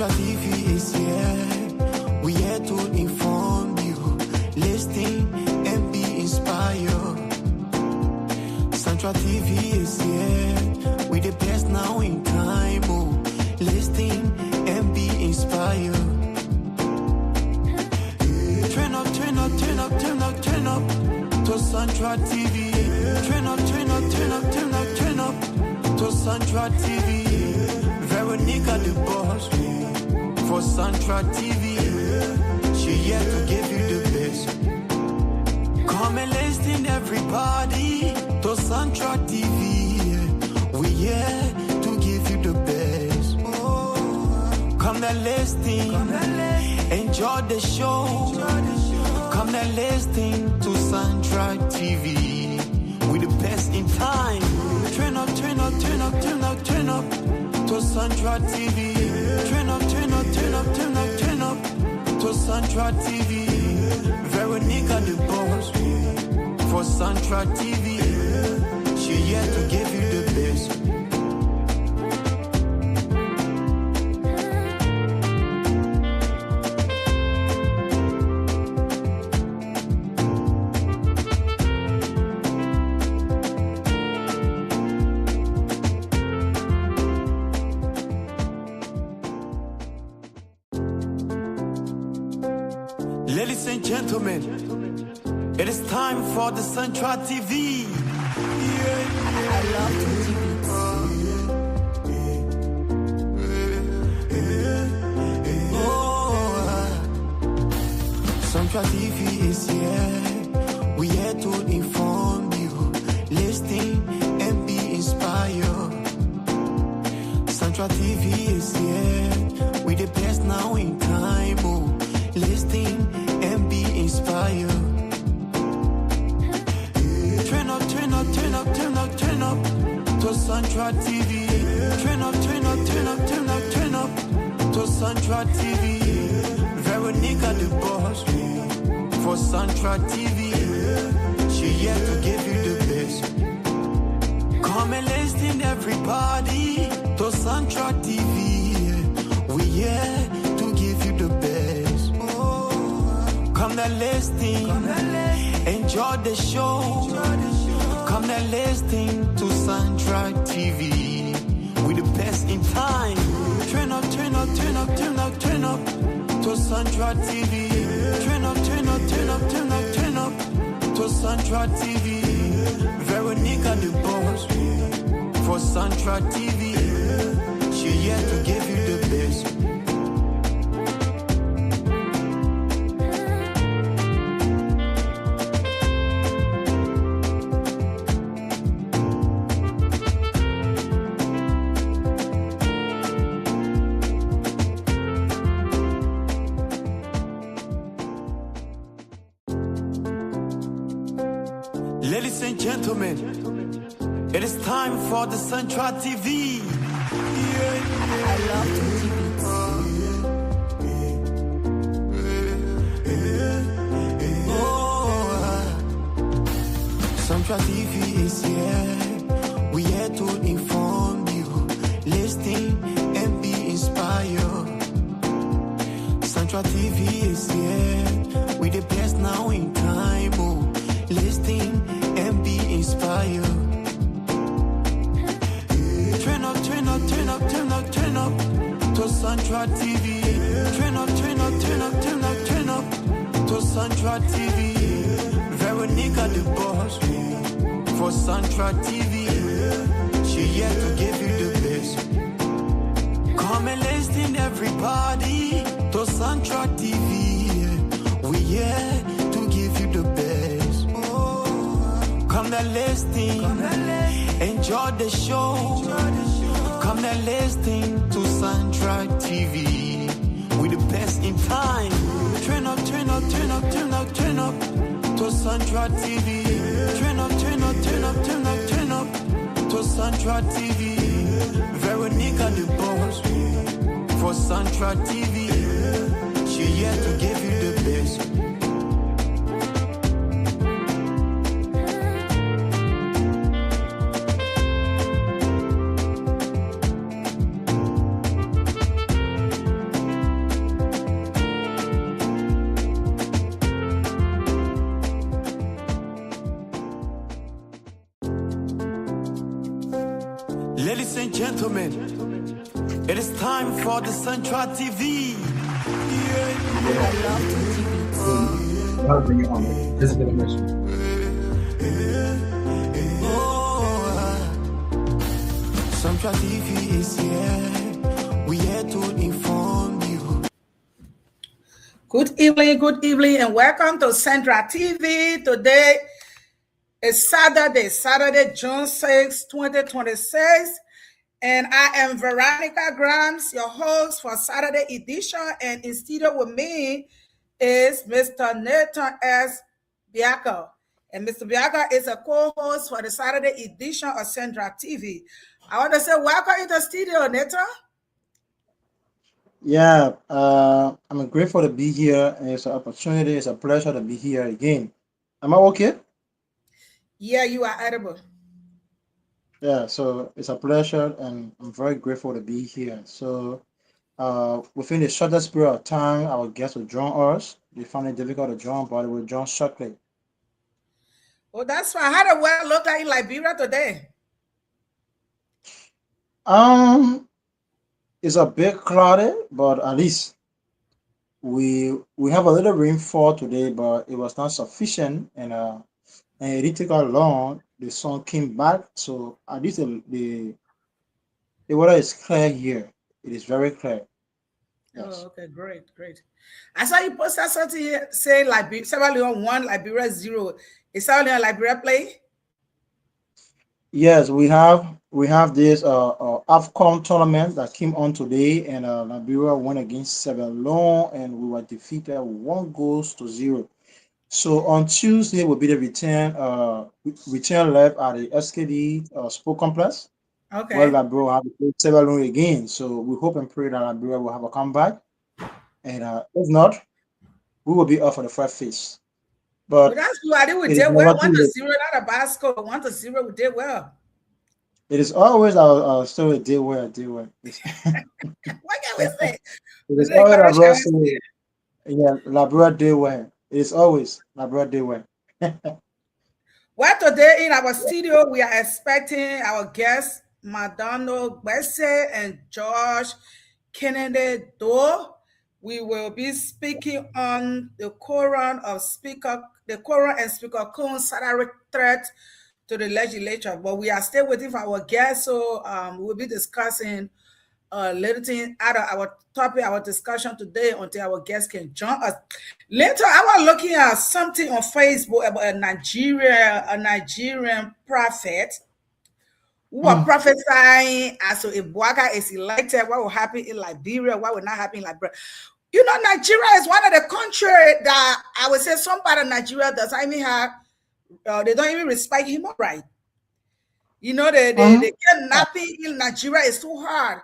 Central TV is here. We here to inform you, listen and be inspired. Central TV is here. We the best now in time. Oh, listen and be inspired. Turn up, turn up, turn up, turn up, turn up to Central TV. Turn up, turn up, turn up, turn up, turn up to Central TV. Veronica the boss for Central TV. She here to give you the best. Come and listen everybody to Central TV. We here to give you the best. Come and listen, enjoy the show. Come and listen to Central TV. We the best in time. Turn up, turn up, turn up, turn up, turn up to Central TV. Turn up, turn up, turn up, turn up, turn up to Central TV. Veronica the boss for Central TV. She here to give you the best. Ladies and gentlemen, it is time for the Central TV. I love Central TV is here. We here to inform you, listen and be inspired. Central TV is here. We the best now in time. Oh, listen and be inspired. Turn up, turn up, turn up, turn up, turn up to Central TV. Turn up, turn up, turn up, turn up, turn up to Central TV. Veronica the boss for Central TV. She here to give you the best. Come and listen everybody to Central TV. We here to give you the best. Come and listen, enjoy the show. Come and listen to Central TV. We the best in time. Turn up, turn up, turn up, turn up, turn up to Central TV. Turn up, turn up, turn up, turn up, turn up to Central TV. Veronica the boss for Central TV. She here to give you the best. Ladies and gentlemen, it is time for the Central TV. I love Central TV is here. We here to inform you, listen and be inspired. Central TV is here. We the best now in time. Oh, listen and be inspired. Turn up, turn up, turn up, turn up, turn up to Central TV. Turn up, turn up, turn up, turn up, turn up to Central TV. Veronica the boss for Central TV. She here to give you the best. Come and listen everybody to Central TV. We here to give you the best. Come and listen, enjoy the show. Come and listen to Central TV. We the best in time. Turn up, turn up, turn up, turn up, turn up to Central TV. Turn up, turn up, turn up, turn up, turn up to Central TV. Veronica the boss for Central TV. She here to give you the best. Ladies and gentlemen, it is time for the Central TV. I love Tutti beats. I'll bring it on. This is the mission. Central TV is here. We here to inform you. Good evening, and welcome to Central TV. Today is Saturday, June 6, 2026, and I am Veronica Grams, your host for Saturday edition, and in studio with me is Mr. Nathan S. Biaka. And Mr. Biaka is a co-host for the Saturday edition of Central TV. I want to say welcome into the studio, Nathan. Yeah, I'm grateful to be here. It's an opportunity. It's a pleasure to be here again. Am I okay? Yeah, you are edible. Yeah, so it's a pleasure, and I'm very grateful to be here. So, within the shortest period of time, our guests will join us. They find it difficult to join, but they will join shortly. Oh, that's fine. How the weather look like in Liberia today? Um, it's a bit cloudy, but at least we have a little rainfall today, but it was not sufficient, and it didn't take how long. The sun came back, so at least the weather is clear here. It is very clear. Oh, Yes. okay, great. I saw you posted something here saying Liberia, Sierra Leone 1, Liberia 0. Is Sierra Leone Liberia play? Yes, we have this AFCON tournament that came on today, and Liberia went against Sierra Leone, and we were defeated 1 goals to 0. So on Tuesday will be the return leg at the SKD Sport Complex, where Okay. Liberia will have to play Sierra Leone again. So we hope and pray that Liberia will have a comeback, and if not, we will be off for the first phase. Well, But that's good. I think we it is did well. never 1 too to late. 0, not a bad score. 1 to 0, we did well. It is always our story, day where, day where. What can we say? It We is did always encourage Labrador our story. Yeah, Labrador day where. It is always Labrador day where. well, today in our studio, we are expecting our guests, Madonna Gbese and George Kennedy Doe. We will be speaking on the the Quorum and Speaker Coon's salary threat to the legislature. But we are still waiting for our guests, so we'll be discussing little thing out of our topic, our discussion today until our guests can join us. Later, I was looking at something on Facebook about a Nigerian prophet who are Mm, prophesying as to if Bouaga is elected, what will happen in Liberia, what will not happen in Liberia. You know, Nigeria is one of the countries that I would say some part of Nigeria doesn't even have, they don't even respect human rights. You know, the mhm. kidnapping in Nigeria is too hard.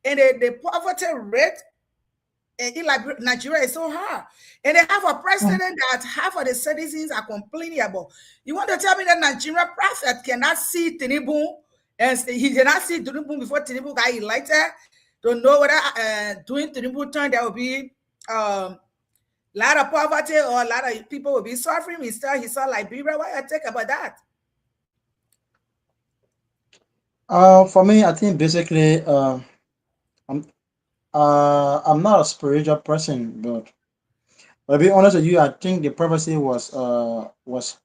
And the poverty rate in Nigeria is so hard. And they have a Mm. president that half of the citizens are complaining about. You want to tell me that Nigerian prophet cannot see Tinubu and he did not see Tinubu before Tinubu got elected? Don't know whether during Tinubu turn there will be a lot of poverty or a lot of people will be suffering. Instead, he saw Liberia. What you think about that? For me, I think basically, I'm I'm not a spiritual person, but to be honest with you, I think the prophecy was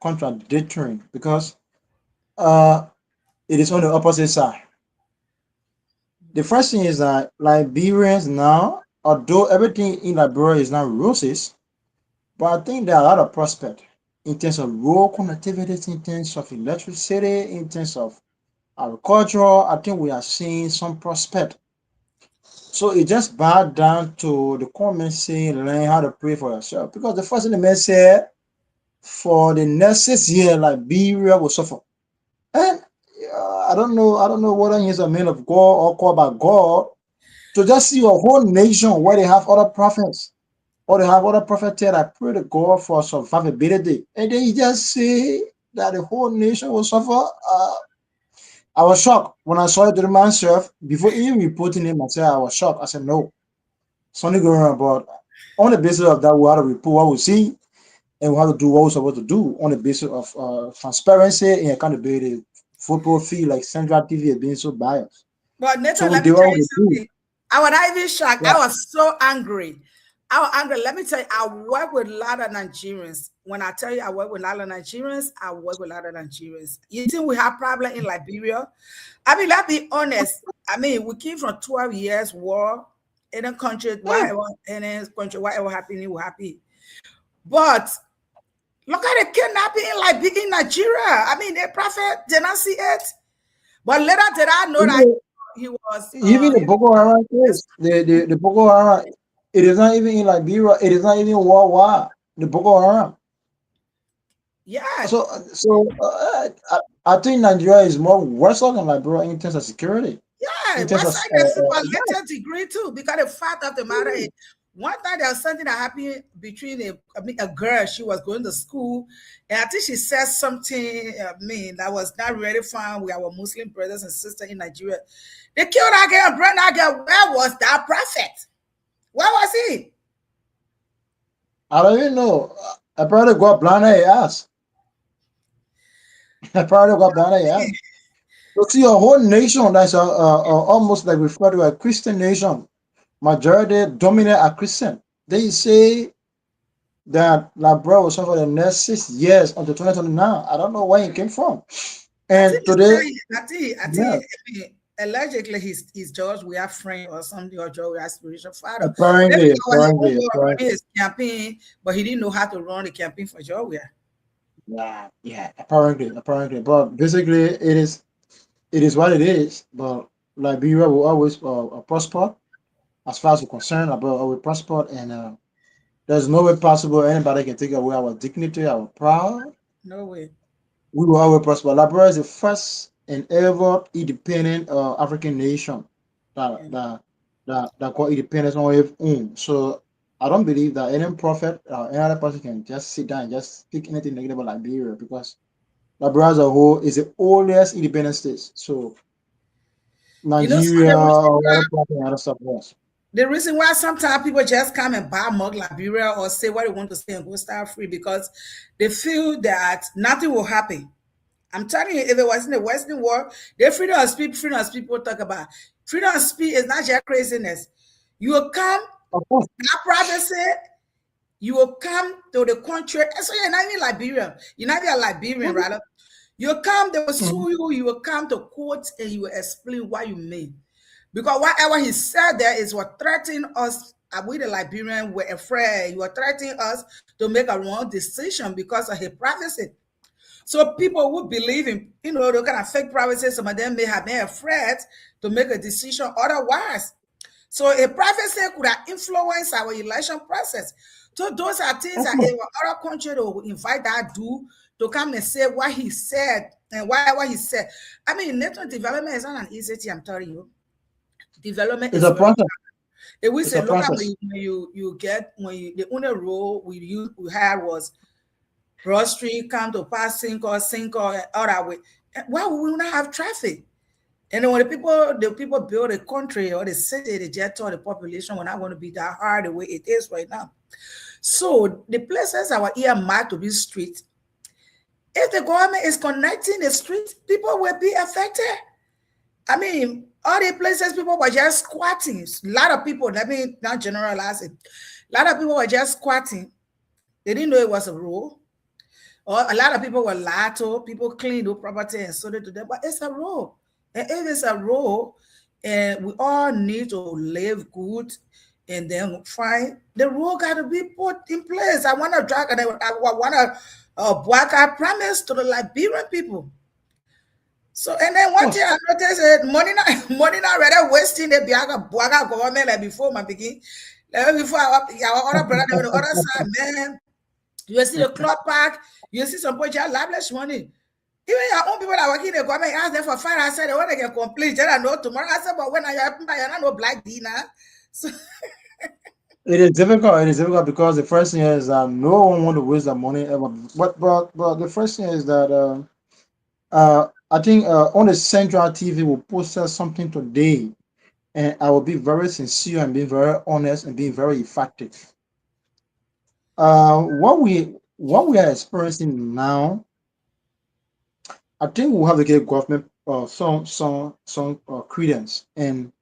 contradictory because uh it is on the opposite side. The first thing is that Liberians now, although everything in Liberia is not roses, but I think there are a lot of prospect in terms of rural connectivity, in terms of electricity, in terms of agriculture. I think we are seeing some prospect. So it just bowed down to the comments saying learn how to pray for yourself. Because the first thing the man said for the next 6 years, Liberia will suffer. And I don't know whether he's a man of God or called by God to just see a whole nation where they have other prophets or they have other prophets that pray to God for survivability. And then he just say that the whole nation will suffer. I was shocked when I saw it to myself before even reporting it myself. I was shocked. I said, no, something going on. But on the basis of that, we have to report what we see and we have to do what we're supposed to do on the basis of transparency and accountability football feel like Central TV is being so biased. But Nathan, So let me they tell what you they do. something. I was not even shocked. Yeah. I was so angry. I was angry. Let me tell you, I work with a lot of Nigerians. When I tell you I work with a lot of Nigerians, I work with a lot of Nigerians. You think we have problem in Liberia? I mean, let's be honest. I mean, we came from 12 years war in a country, whatever, in a country, whatever happening, we happy. But look at the kidnapping in Nigeria. I mean, the prophet did not see it. But later did I know that he was Even the Boko Haram case, the Boko Haram, it is not even in Liberia. It is not even worldwide. The Boko Haram. yeah. I think Nigeria is more worse off than Liberia in terms of security. Yeah, In terms what's of like a yeah. superlative degree too, because the fact of the matter is, one time there was something that happened between a girl, she was going to school, and I think she said something, that was not really fine with our Muslim brothers and sisters in Nigeria. They killed that girl and burned that girl. Where was that prophet? Where was he? I don't even know. I probably got blinded ass. I probably got blinded ass. So see a whole nation that's almost like referred to a Christian nation. Majority dominant are Christian. They say that Liberia will suffer the next 6 years until 2029. I don't know where it came from. And today, I think allegedly he's George we are friend or something, or George we are spiritual father. apparently, His campaign, but he didn't know how to run the campaign for Georgia. yeah, apparently. But basically, it is what it is. But Liberia will always prosper as far as we're concerned. About always prosper, and there's no way possible anybody can take away our dignity, our pride. No way. We will always prosper. Liberia is the first and ever independent African nation that got independence on its own. So I don't believe that any prophet or any other person can just sit down and just speak anything negative about Liberia, because Liberia as a whole is the oldest independent state. So Nigeria or other stuff else. The reason why sometimes people just come and buy mug Liberia or say what they want to say and go start free, because they feel that nothing will happen. I'm telling you, if it was in the Western world, the freedom of speech people talk about. Freedom of speech is not just craziness. You will come, that privacy, you will come to the country. So you're not even Liberian. You're not even a Liberian, rather. You come, they will sue you, you will come to court and you will explain what you mean. Because whatever he said there is what threatening us. We the Liberian were afraid. You were threatening us to make a wrong decision because of his privacy. So people who believe in, the kind of fake privacy, some of them may have been afraid to make a decision otherwise. So a privacy could have influenced our election process. So those are things that other country will invite that dude to come and say what he said and whatever he said. I mean, network development is not an easy thing, I'm telling you. Development is a process. It will say, look at when the only role we had was Broad Street come to pass Cinco, other way. Why would we not have traffic? And then when the people build a country or the city, they just told the population we're not going to be that hard the way it is right now. So the places our earmarked to be street, if the government is connecting the street, people will be affected. I mean, all the places people were just squatting. A lot of people, let me not generalize it. A lot of people were just squatting. They didn't know it was a rule. Or a lot of people were lied to. People cleaned up property and sold it to them. But it's a rule. And if it's a rule, and we all need to live good and then find the rule got to be put in place. I want to drag and I want to work. I promise to the Liberian people. So, and then one thing I noticed is money not rather wasting the Biaga government like before my begin. Before our other brother on the other side, man. You see the club park, you see some people lavish money. Even your own people that work in the government ask them for fire. I said they want to get complete. Then I know tomorrow. I said, but when I happen by I know black dinner. So It is difficult. It is difficult because the first thing is no one want to waste their money ever. But the first thing is that I think on the Central TV will post something today, and I will be very sincere and being very honest and being very effective. What we are experiencing now I think we'll have to give government some credence and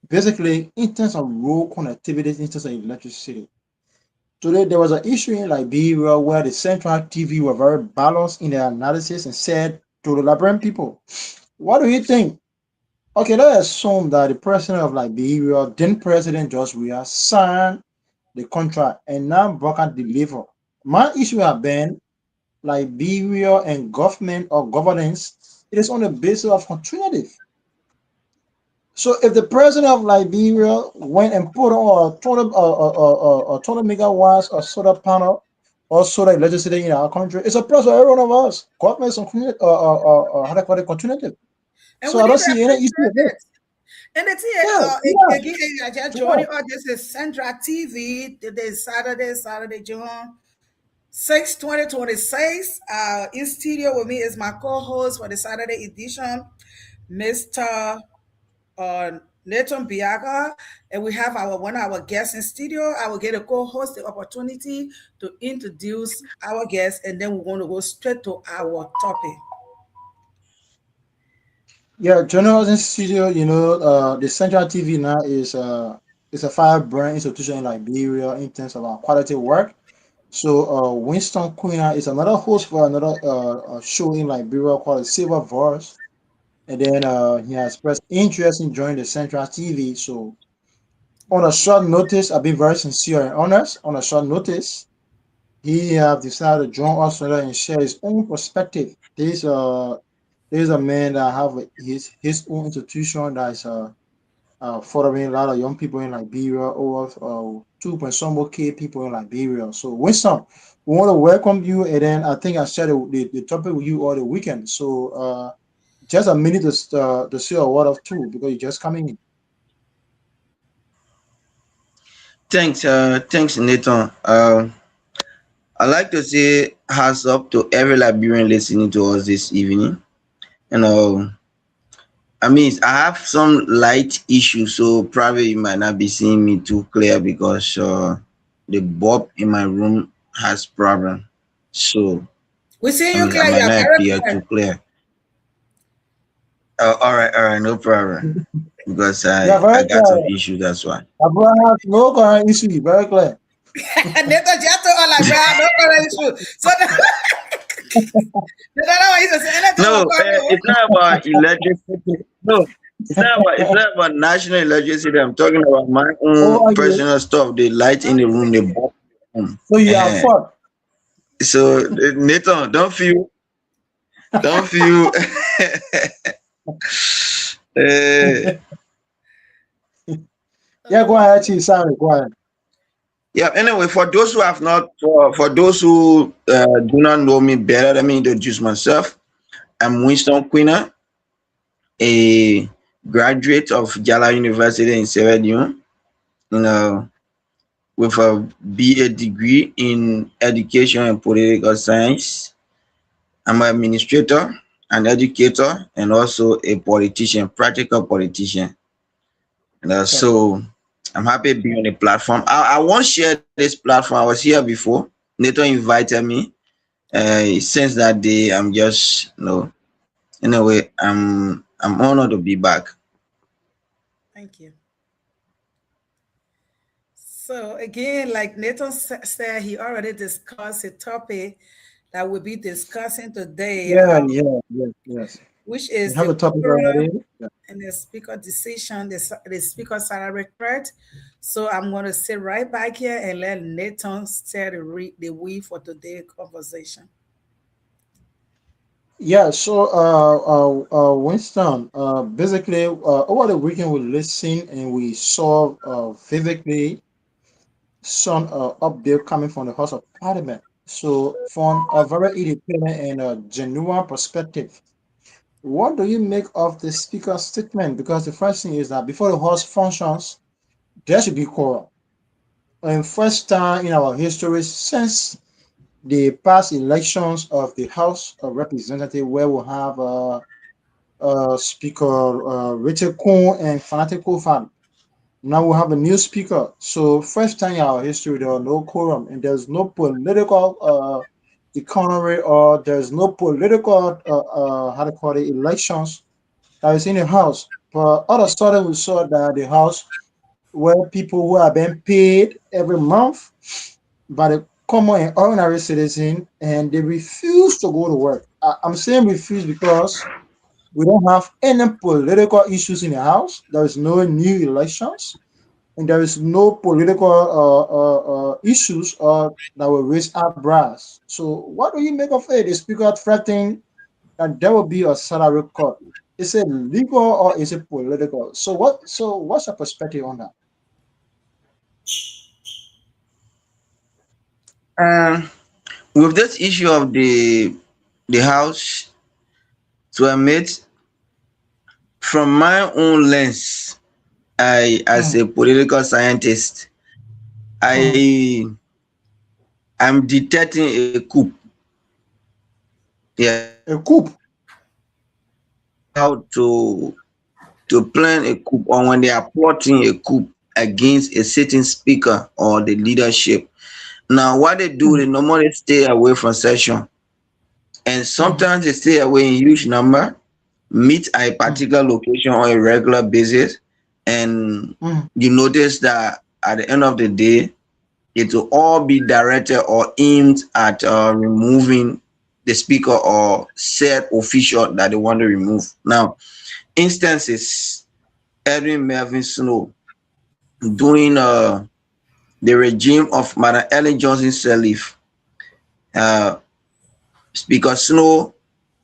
basically in terms of road connectivity, in terms of electricity. Today there was an issue in Liberia where the Central TV were very balanced in their analysis and said to the Liberian people, "What do you think?" Okay, let's assume that the president of Liberia, then President George Weah, signed the contract and now Broker deliver. My issue have been Liberia and government or governance. It is on the basis of alternative. So if the president of Liberia went and put on a 20 megawatts of solar panel or solar electricity in our country, it's a plus for every one of us. Government is how they call it, alternative. And So we I don't need to see any issue with appreciate it. it. And it's Yeah, yeah, again, I just yeah. joining us. This is Central TV. Today is Saturday, June 6, 2026. In studio with me is my co-host for the Saturday edition, Mr. Nathan Biaga, and we have our one of our guests in studio. I will get a co-host the opportunity to introduce our guest, and then we're going to go straight to our topic. Yeah, journalism studio, the Central TV now is a firebrand institution in Liberia in terms of our quality work. So Winston Quina is another host for another show in Liberia called Silver Voice. And then he has expressed interest in joining the Central TV. So on a short notice, I've been very sincere and honest. On a short notice, he have decided to join us today and share his own perspective. There's a man that have his own institution that is following a lot of young people in Liberia, over 2 point some K people in Liberia. So Winston, we want to welcome you, and then I think I shared the topic with you all the weekend. So just a minute to say a word of two because you're just coming in. Thanks, Nathan. I like to say hats up to every Liberian listening to us this evening. You know, I mean, I have some light issues, so probably you might not be seeing me too clear because the bulb in my room has problem. So We see I you mean, I clear. You might are not very appear too clear. clear. All right, no problem. Because Yeah, I very got some clear. issue. That's why. Abraham has no current issue. Very clear. Nathan just told like, bro, no problem issue. So the other one is to say anything No, will come it's in. not about electricity. No, it's not about national electricity. I'm talking about my Oh, own yeah. personal stuff. The light in the room, the bulb. So you have Eh. fought. So Nathan, don't feel. uh, Yeah, go ahead, Chief. Sorry, go ahead. yeah. Anyway, for those who do not know me better, let me introduce myself. I'm Winston Quina, a graduate of Jala University in Sierra Leone. You know, with a BA degree in education and political science. I'm an administrator, an educator, and also a politician, practical politician. Okay. So I'm happy to be on the platform. I won't share this platform. I was here before. Nathan invited me. Since that day, I'm just, anyway, I'm honored to be back. Thank you. So again, like Nathan said, he already discussed a topic that we'll be discussing today, Yeah, yeah, yes, yes. which We is have the a topic quorum already. Yeah. and the speaker decision, the speaker salary threat. So I'm going to sit right back here and let Nathan start the weave for today's conversation. Yeah, so Winston, basically, over the weekend we listened and we saw vividly some update coming from the House of Parliament. So, from a very independent and genuine perspective, what do you make of the Speaker's statement? Because the first thing is that before the House functions, there should be quorum. And first time in our history since the past elections of the House of Representatives, where we have Speaker Richard Kuhn and Fanatical Fan. Now we have a new speaker. So first time in our history, there are no quorum and there's no political economy or there's no political how to call it elections that is in the house. But all of a sudden we saw that the house where people who are being paid every month by the common and ordinary citizen and they refuse to go to work. I'm saying refuse because we don't have any political issues in the house. There is no new elections and there is no political issues that will raise eyebrows. So what do you make of it? The speaker threatening that there will be a salary cut. Is it legal or is it political? So what? So what's your perspective on that? Um, with this issue of the house to admit from my own lens, I as Mm, a political scientist, mm. I am detecting a coup. Yeah, A coup. how to plan a coup or when they are plotting a coup against a sitting speaker or the leadership. Now, what they do, Mm, they normally stay away from session, and mm, sometimes they stay away in huge number, meet at a mm, particular location on a regular basis, and mm, you notice that at the end of the day, it will all be directed or aimed at removing the speaker or said official that they want to remove. Now, instances, Edwin Melvin Snow during the regime of Madam Ellen Johnson Sirleaf, uh, Speaker Snow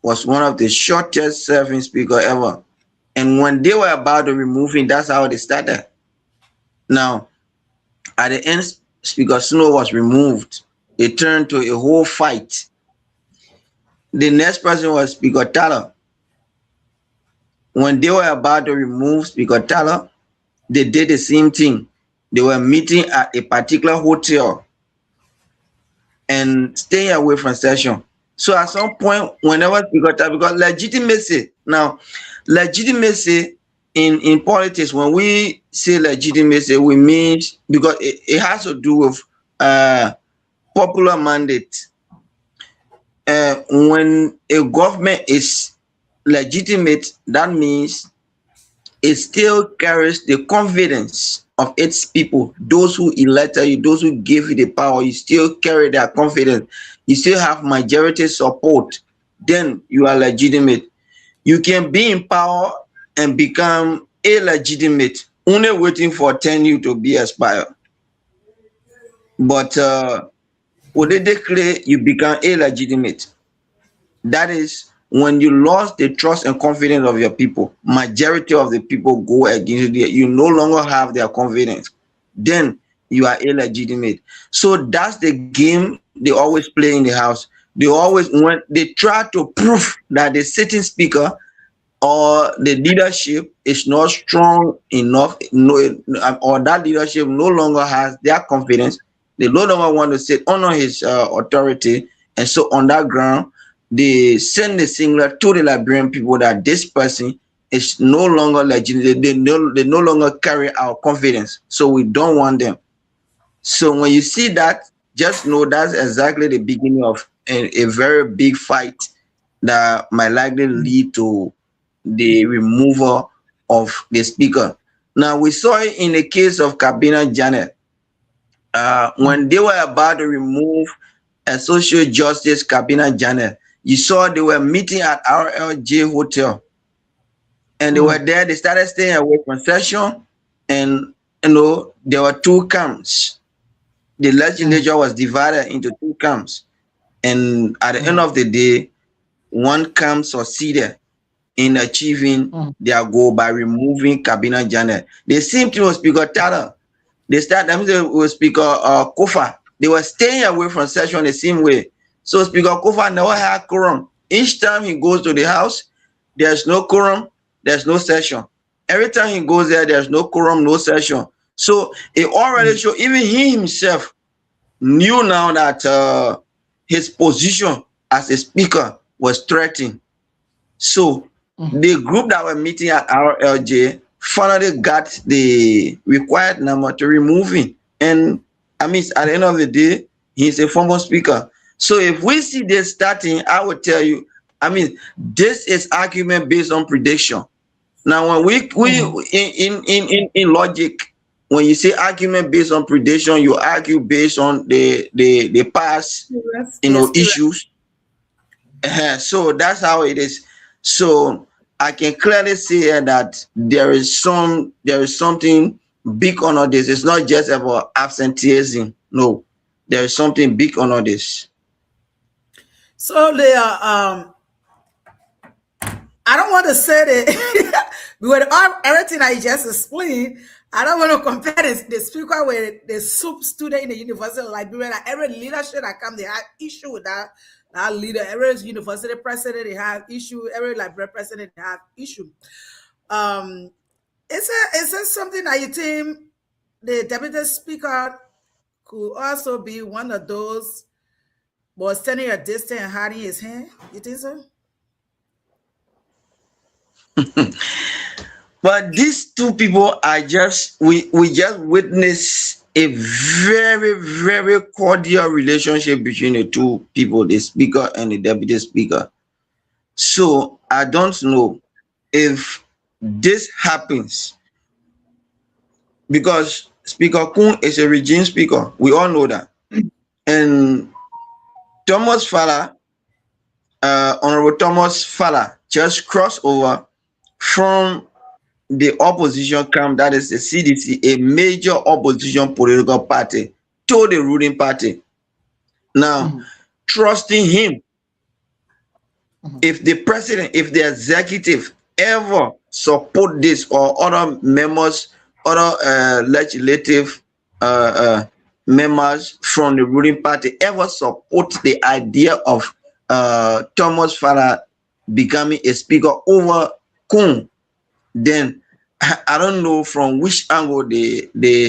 was one of the shortest serving speaker ever. And when they were about to remove him, that's how they started. Now, at the end, Speaker Snow was removed. It turned to a whole fight. The next person was Speaker Tyler. When they were about to remove Speaker Tyler, they did the same thing. They were meeting at a particular hotel and staying away from session. So at some point, whenever Speaker Tyler, because legitimacy, now, legitimacy in politics, when we say legitimacy, we mean because it has to do with popular mandate. When a government is legitimate, that means it still carries the confidence of its people. Those who elected you, those who gave you the power, you still carry their confidence. You still have majority support. Then you are legitimate. You can be in power and become illegitimate, only waiting for tenure to be expired. But when they declare you become illegitimate, that is when you lost the trust and confidence of your people. Majority of the people go against you. You no longer have their confidence. Then you are illegitimate. So that's the game they always play in the house. They always when they try to prove that the sitting speaker or the leadership is not strong enough, no, or that leadership no longer has their confidence. They no longer want to sit under his authority, and so on that ground, they send the signal to the Liberian people that this person is no longer legitimate. They no longer carry our confidence, so we don't want them. So when you see that, just know that's exactly the beginning of a very big fight that might likely lead to the removal of the speaker. Now we saw it in the case of Kabina Janet. When they were about to remove a social justice Kabina Janet, you saw they were meeting at RLJ Hotel, and they were there. They started staying away from session, and there were two camps. The legislature was divided into two camps, and at the end of the day, one camp succeeded in achieving their goal by removing Kabina Janet. The same thing was Speaker Tyler. They started with Speaker Kofa. They were staying away from session the same way. So Speaker Kofa never had quorum. Each time he goes to the house, there's no quorum, there's no session. Every time he goes there, there's no quorum, no session. So it already shows, even he himself knew now that his position as a speaker was threatened. So the group that were meeting at RLJ finally got the required number to remove him. And I mean, at the end of the day, he's a former speaker. So if we see this starting, I will tell you, I mean, this is argument based on prediction. Now, when we in logic, when you say argument based on prediction, you argue based on the past, issues. So that's how it is. So I can clearly say here that there is something big on all this. It's not just about absenteeism. No, there is something big on all this. So I don't want to say that with everything I just explained. I don't want to compare the speaker with the soup student in the University of Liberia. Like every leadership that comes, they have issue with that leader. Every university president, they have issue. Every library president, they have issue. Is it something that you think the deputy speaker could also be one of those, but standing a distance and hiding his hand? You think so? But these two people are just we just witness a very, very cordial relationship between the two people, the speaker and the deputy speaker. So I don't know if this happens, because Speaker Kun is a regime speaker. We all know that. And Thomas Falla, Honorable Thomas Falla, just crossed over from the opposition camp, that is the CDC, a major opposition political party, to the ruling party. Now, trusting him, if the president, if the executive ever support this, or other members, other legislative members from the ruling party ever support the idea of Thomas Falla becoming a speaker over Kun, then I don't know from which angle they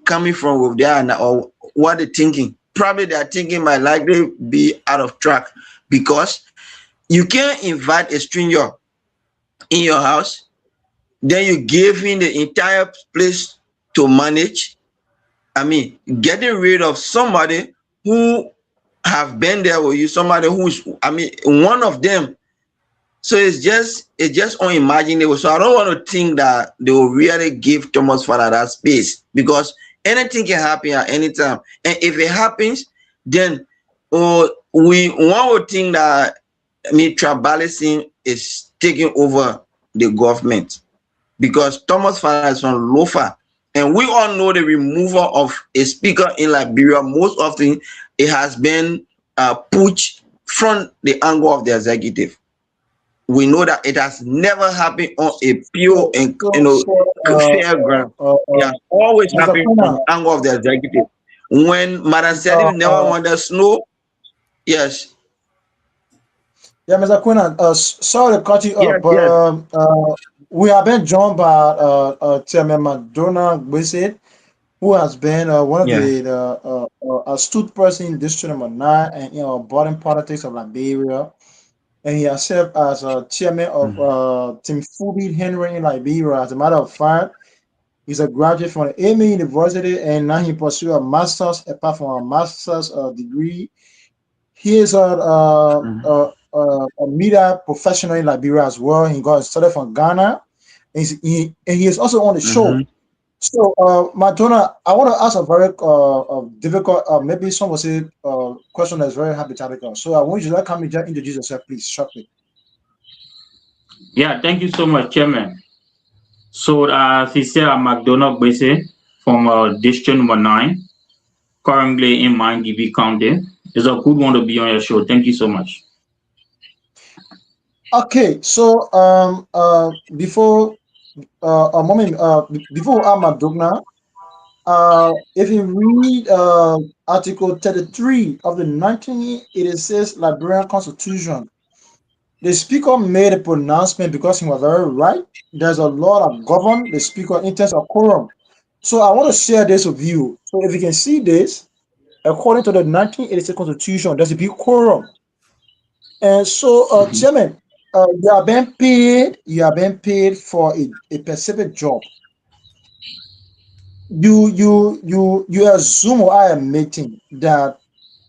coming from with their, or what they're thinking. Probably their thinking might likely be out of track, because you can't invite a stranger in your house, then you give him the entire place to manage. I mean, getting rid of somebody who have been there with you, somebody who's, I mean, one of them. So it's just unimaginable. So I don't want to think that they will really give Thomas Falla that space, because anything can happen at any time. And if it happens, then one would think that, I mean, tribalism is taking over the government, because Thomas Falla is from Lofa. And we all know the removal of a speaker in Liberia, most often it has been pushed from the angle of the executive. We know that it has never happened on a pure and fair ground. It has always happened from the angle of the executive. When Madam Selim never wanted snow, yes. Yeah, Mr. Quinn, sorry to cut you Yes, up, but we have been joined by Chairman McDonald Gbese, who has been one of the astute person in District Number 9 and bottom politics of Liberia. And he has served as chairman of Team Fubi Henry in Liberia. As a matter of fact, he's a graduate from the AME University, and now he pursues a master's. Apart from a master's degree, he is a media professional in Liberia as well. He got started from Ghana, and he is also on the show. So, Madonna, I want to ask a very difficult, maybe some will say, question that's very hypothetical. So I want you to come and just introduce yourself, please, shortly. Yeah, thank you so much, Chairman. So, as he said, I'm McDonald Gbese from District Number 9, currently in Mangibi County. It's a good one to be on your show. Thank you so much. Okay, so before before I'm Dogna, if you read Article 33 of the 1986 Liberian Constitution, the Speaker made a pronouncement because he was very right. There's a law that governs the Speaker in terms of quorum. So I want to share this with you. So if you can see this, according to the 1986 Constitution, there's a big quorum. And so, Chairman, you are being paid for a specific job. You assume, or I am admitting that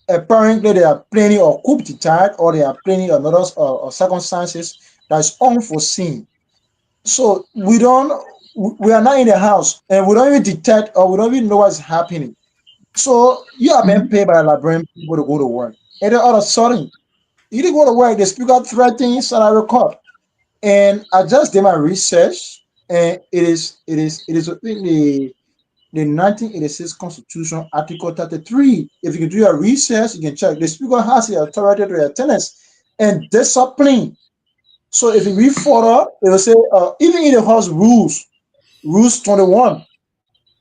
apparently there are plenty of coup d'etat or there are plenty of other circumstances that's unforeseen. So we are not in the house and we don't even detect or we don't even know what's happening. So you have been paid by Liberian people to go to work. And then all of a sudden, you didn't go to work, the speaker threatening salary cut. And I just did my research, and it is within the 1986 Constitution, Article 33. If you can do your research, you can check. The speaker has the authority to attendance and discipline. So if you read further, it will say even in the House rules 21.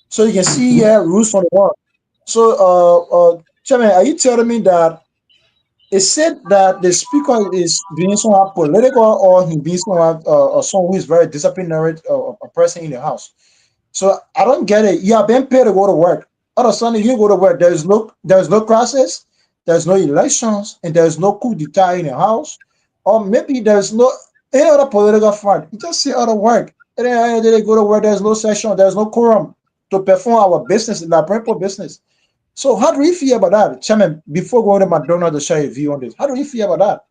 So you can see here rules 21. So Chairman, are you telling me that it said that the speaker is being somehow political or he being someone or someone who is very disciplinary a person in the house? So I don't get it. You have been paid to go to work. All of a sudden you go to work. There's no crisis, there's no elections, and there's no coup d'etat in the house, or maybe there's no any other political front. You just say out of work. And then they go to work. There's no session. There's no quorum to perform our business, the principal business. So how do you feel about that, Chairman? Before going to McDonald to share your view on this, how do you feel about that?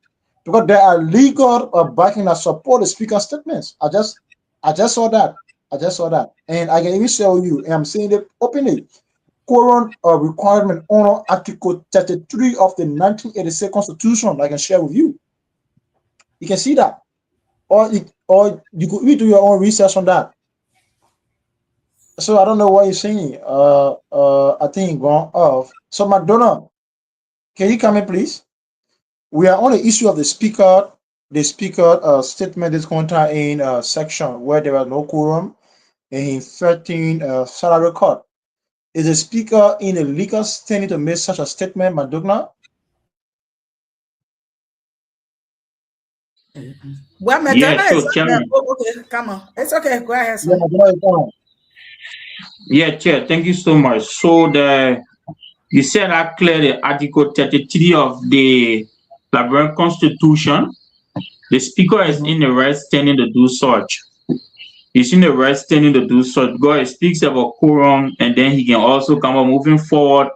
Because there are legal backing that support the speaker's statements. I just saw that. I just saw that, and I can even show you. And I'm saying it openly. Quorum requirement on Article 33 of the 1986 Constitution. I can share with you. You can see that, or you could do your own research on that. So I don't know what you're saying. I think gone off. So McDonald, can you come in, please? We are on the issue of the speaker. The speaker statement is contained in section where there was no quorum and in 13 salary cut. Is the speaker in a legal standing to make such a statement, McDonald? Well, Yeah, Madonna sure, is Chairman. okay. Come on, it's okay. Go ahead, Yeah, son. McDonald, come on. Yeah, Chair, thank you so much. So you said that clearly, Article 33 of the Liberian Constitution, the speaker is in the right standing to do such. He's in the right standing to do such. God speaks about quorum, and then he can also come up moving forward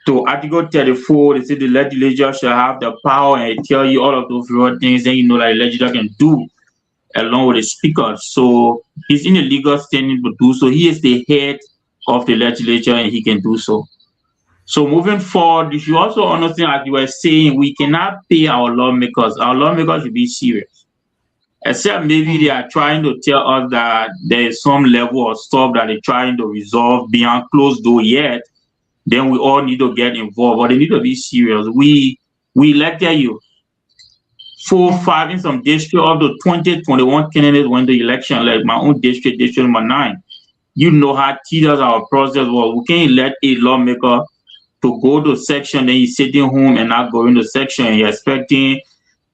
to Article 34. They say the legislature shall have the power, and it tell you all of those real things, then you know that the legislature can do along with the speaker. So he's in a legal standing to do so. He is the head of the legislature, and he can do so. So moving forward, you should also understand, as you were saying, we cannot pay our lawmakers. Our lawmakers should be serious. Except maybe they are trying to tell us that there is some level of stuff that they're trying to resolve beyond closed door yet. Then we all need to get involved, but they need to be serious. We elected you 4, 5 in some district of the 2021 candidates went to election, like my own district, district number 9. You know how tedious our process was. We can't elect a lawmaker to go to section, then he's sitting home and not going to section, and you're expecting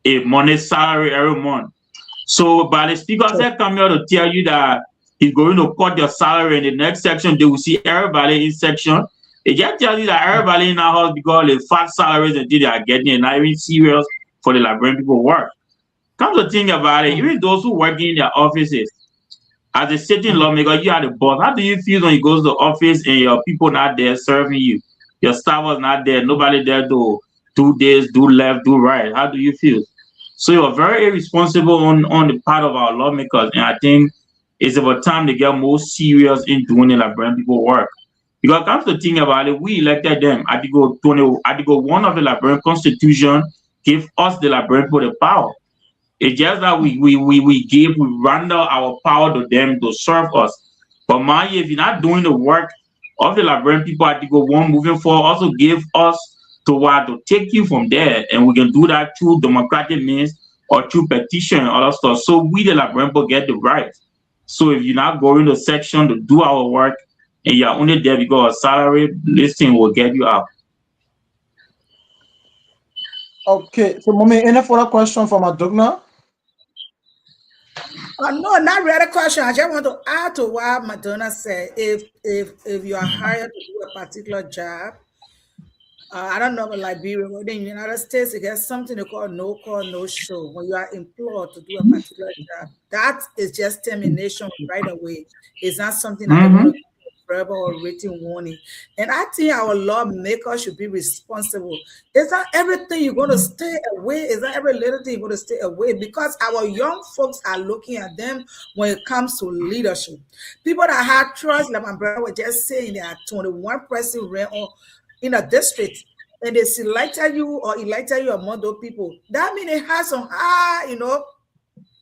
a money salary every month. So by the speaker said come here to tell you that he's going to cut your salary in the next section, they will see everybody in section. It just tells you that everybody in our house because the fat salaries until they are getting and not even serious for the Liberian people work. Come to think about it, even those who work in their offices, as a sitting lawmaker, you are the boss. How do you feel when you go to the office and your people not there serving you? Your staff was not there, nobody there to do this, do left, do right. How do you feel? So you're very irresponsible on the part of our lawmakers, and I think it's about time to get more serious in doing the Liberian people work. Because comes to think about it, we elected them. Article 1 of the Liberian Constitution give us the Liberian people the power. It's just that we render our power to them to serve us. But mind you, if you're not doing the work of the Liberian people, Article 1 moving forward also give us to take you from there, and we can do that through democratic means or through petition and other stuff. So we the Liberian people get the right. So if you're not going to section to do our work and you're only there because of salary, listing will get you out. Okay, so Mommy, any further question from Adogna? No, not really a question. I just want to add to what Madonna said. If you are hired to do a particular job, I don't know about Liberia, but in the United States, it gets something they call no call, no show. When you are employed to do a particular job, that is just termination right away. It's not something that they want to verbal or written warning. And I think our lawmakers should be responsible. It's not everything you're going to stay away. It's not every little thing you're going to stay away, because our young folks are looking at them when it comes to leadership. People that have trust, like my brother was just saying, there are 21 person ran on in a district, and they selected you or elected you among those people. That means they have some high,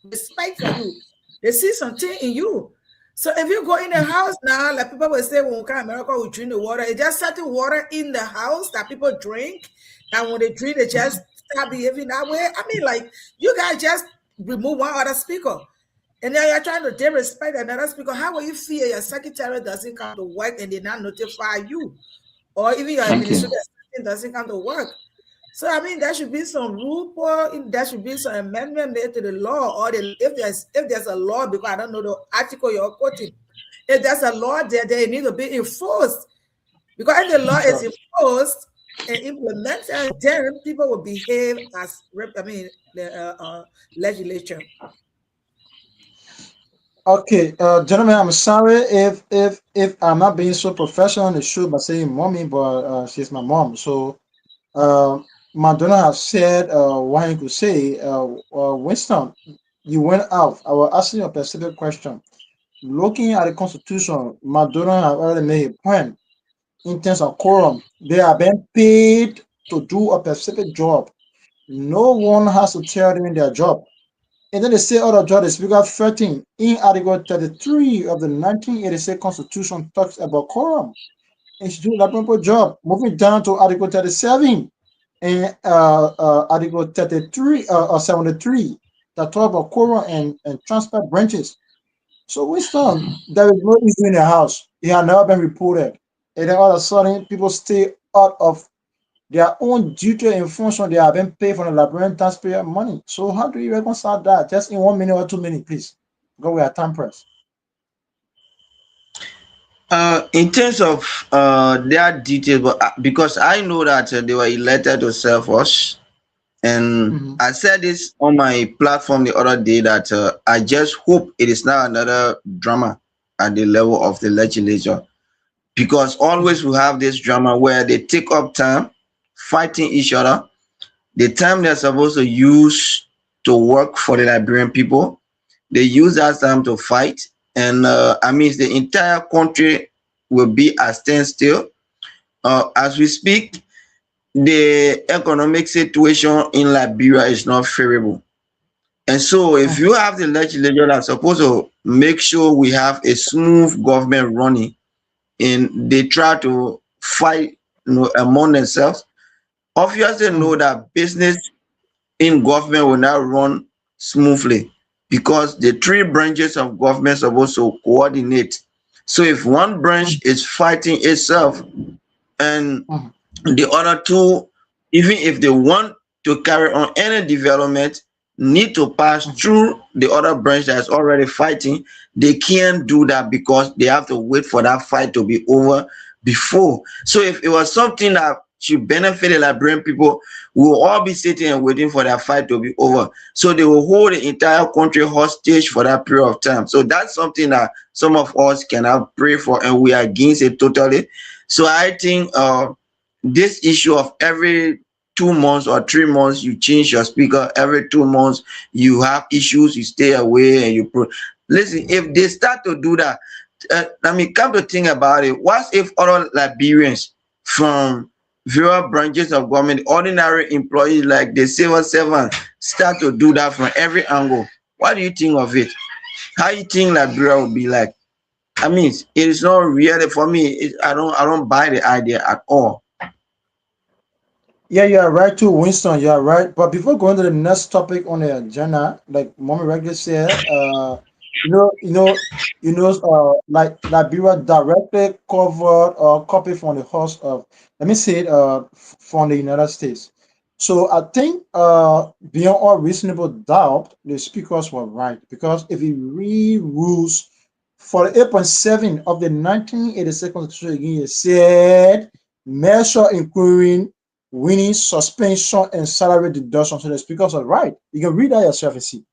respect for you. They see something in you. So if you go in the house now, like people will say, when we come to America, we drink the water. It's just certain water in the house that people drink. And when they drink, they just start behaving that way. I mean, like, you guys just remove one other speaker. And then you're trying to disrespect another speaker. How will you feel your secretary doesn't come to work and they not notify you? Or even your administrative assistant doesn't come to work? So I mean, there should be some rule there should be some amendment made to the law, or if there's a law, because I don't know the article you're quoting. If there's a law there, they need to be enforced. Because if the law is enforced and implemented, then people will behave as the legislature. Okay, gentlemen, I'm sorry if I'm not being so professional on the show by saying mommy, but she's my mom. So Madonna has said what he could say. Winston, you went out. I was asking you a specific question. Looking at the Constitution, Madonna has already made a point in terms of quorum. They are being paid to do a specific job. No one has to tell them their job. And then they say other job is Speaker 13 in Article 33 of the 1986 Constitution talks about quorum. And she do that proper job. Moving down to Article 37 and Article 33 or 73 that talk about quorum and transfer branches. So Winston, there is no issue in the house. It has never been reported. And then all of a sudden, people stay out of their own duty and function. They have been paid for the Liberian taxpayer money. So how do you reconcile that? Just in 1 minute or 2 minutes, please. Go with our time press. In terms of their details, but because I know that they were elected to serve us, and I said this on my platform the other day that I just hope it is not another drama at the level of the legislature, because always we have this drama where they take up time fighting each other. The time they're supposed to use to work for the Liberian people, they use that time to fight. And I mean, the entire country will be at standstill. As we speak, the economic situation in Liberia is not favorable. And so if you have the legislature that's supposed to make sure we have a smooth government running, and they try to fight among themselves, obviously know that business in government will not run smoothly, because the three branches of government are supposed to coordinate. So if one branch is fighting itself and the other two, even if they want to carry on any development, need to pass through the other branch that's already fighting, they can't do that because they have to wait for that fight to be over before. So if it was something that should benefit the Liberian people, we will all be sitting and waiting for that fight to be over. So they will hold the entire country hostage for that period of time. So that's something that some of us cannot pray for, and we are against it totally. So I think this issue of every 2 months or 3 months you change your speaker, every 2 months you have issues, you stay away and you listen. If they start to do that, I mean, come to think about it, what if other Liberians from various branches of government, ordinary employees like the civil servants, start to do that from every angle? What do you think of it? How do you think Liberia will be like? I mean, it is not really for me. I don't buy the idea at all. Yeah, you are right too, Winston. You are right. But before going to the next topic on the agenda, like Mommy regularly said, like Liberia directly covered or copied from the house of, let me say it, from the United States. So I think beyond all reasonable doubt, the speakers were right, because if you read rules for the 8.7 of the 1986 Constitution, again, it said measure including winning, suspension, and salary deduction. So the speakers are right. You can read that yourself and see.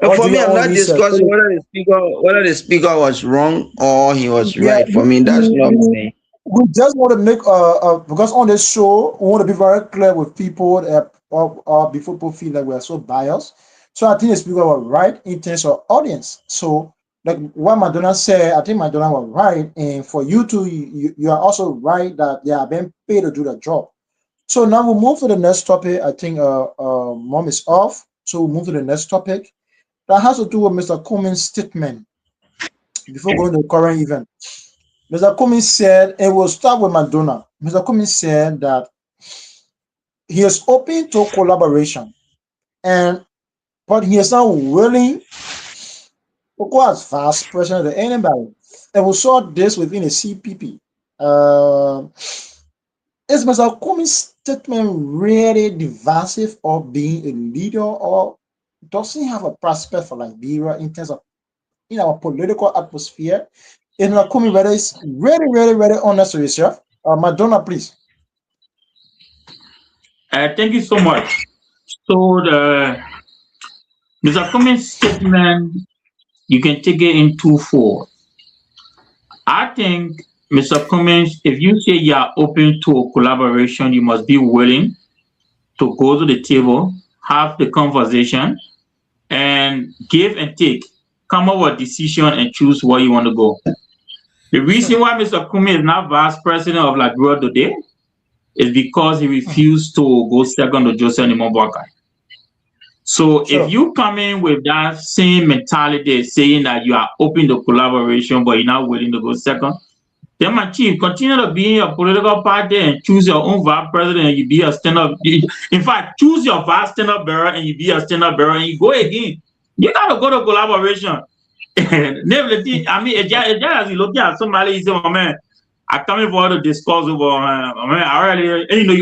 Or For do me, your I'm own not research? discussing whether the speaker was wrong or he was Yeah, right. For me, that's not me. we just want to make because on this show we want to be very clear with people that before people feel like we are so biased. So I think the speaker was right in terms of audience. So like what Madonna said, I think Madonna was right, and for you to you are also right that they are being paid to do the job. So now we'll move to the next topic. I think mom is off, so we'll move to the next topic that has to do with Mr. Cummings' statement before going to the current event. Mr. Cummings said, and we'll start with Madonna. Mr. Cummings said that he is open to collaboration, and but he is not willing to go as vice president of anybody. And we saw this within the CPP. Is Mr. Cummings' statement really divisive or being a leader, or does he have a prospect for Liberia in terms of in our political atmosphere? And Mr. Cummings, whether it's really, really, really honest with yourself. Madonna, please. Thank you so much. So Mr. Cummings' statement, you can take it in twofold. I think, Mr. Cummings, if you say you are open to a collaboration, you must be willing to go to the table, have the conversation, and give and take. Come up with a decision and choose where you want to go. The reason why Mr. Cummings is not vice president of Liberia today is because he refused to go second to Joseph Nimobwaka. So Sure. if you come in with that same mentality saying that you are open to collaboration, but you're not willing to go second, then my chief, continue to be in your political party and choose your own vice president and you be a stand-up. In fact, choose your vice stand-up bearer and you be a stand-up bearer and you go again. You gotta go to collaboration. I mean, it's just as you look at somebody, you say, oh man, I come in for to discuss over, you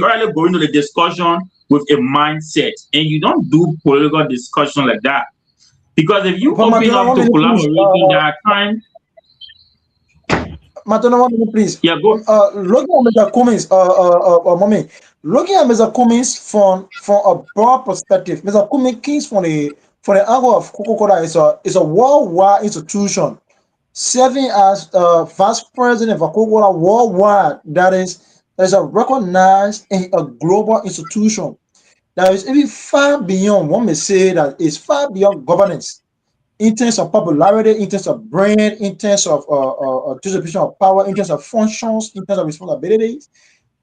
already go into the discussion with a mindset and you don't do political discussion like that. Because if you open up to collaboration, there are times. Madonna, 1 minute, please. Yeah, go. Looking at Mr. Cummings, mommy, looking at Mr. Cummings from a broad perspective, Mr. Cummings from the angle of Coca-Cola is a worldwide institution, serving as vice president for Coca-Cola worldwide. That is a recognized and a global institution that is even far beyond. One may say that it's far beyond governance. In terms of popularity, in terms of brand, in terms of distribution of power, in terms of functions, in terms of responsibilities.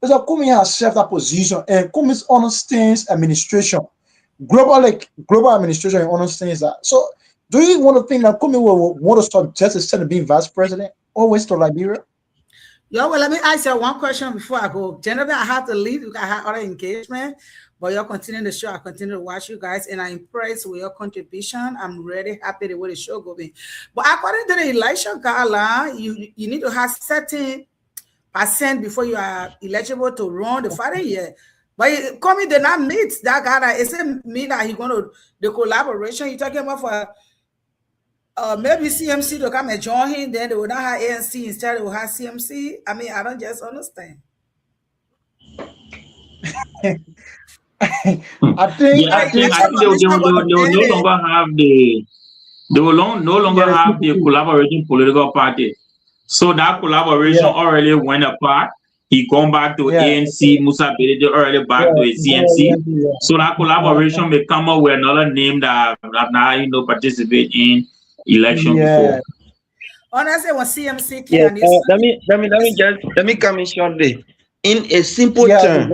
Mr. Cummings has served that position, and Cummings understands administration, global administration, and understands that. So, do you want to think that Cummings will want to start just instead of being vice president, always to Liberia? Yeah, well, let me ask you one question before I go. Generally, I have to leave because I have other engagement. But you're continuing the show. I continue to watch you guys, and I'm impressed with your contribution. I'm really happy the way the show going. But according to the election guideline, you need to have certain percent before you are eligible to run the following year. But Comey did not meet that guideline. It doesn't mean that he's going to the collaboration you're talking about for maybe CMC to come and join him. Then they will not have ANC instead. They will have CMC. I mean, I don't just understand. I think they will no longer have the collaborating political party. So that collaboration already went apart. He gone back to ANC. Musa Belede already back to a CMC. So that collaboration may come up with another name that now participate in election before. Honestly, when CMC can let me come in shortly. In a simple term.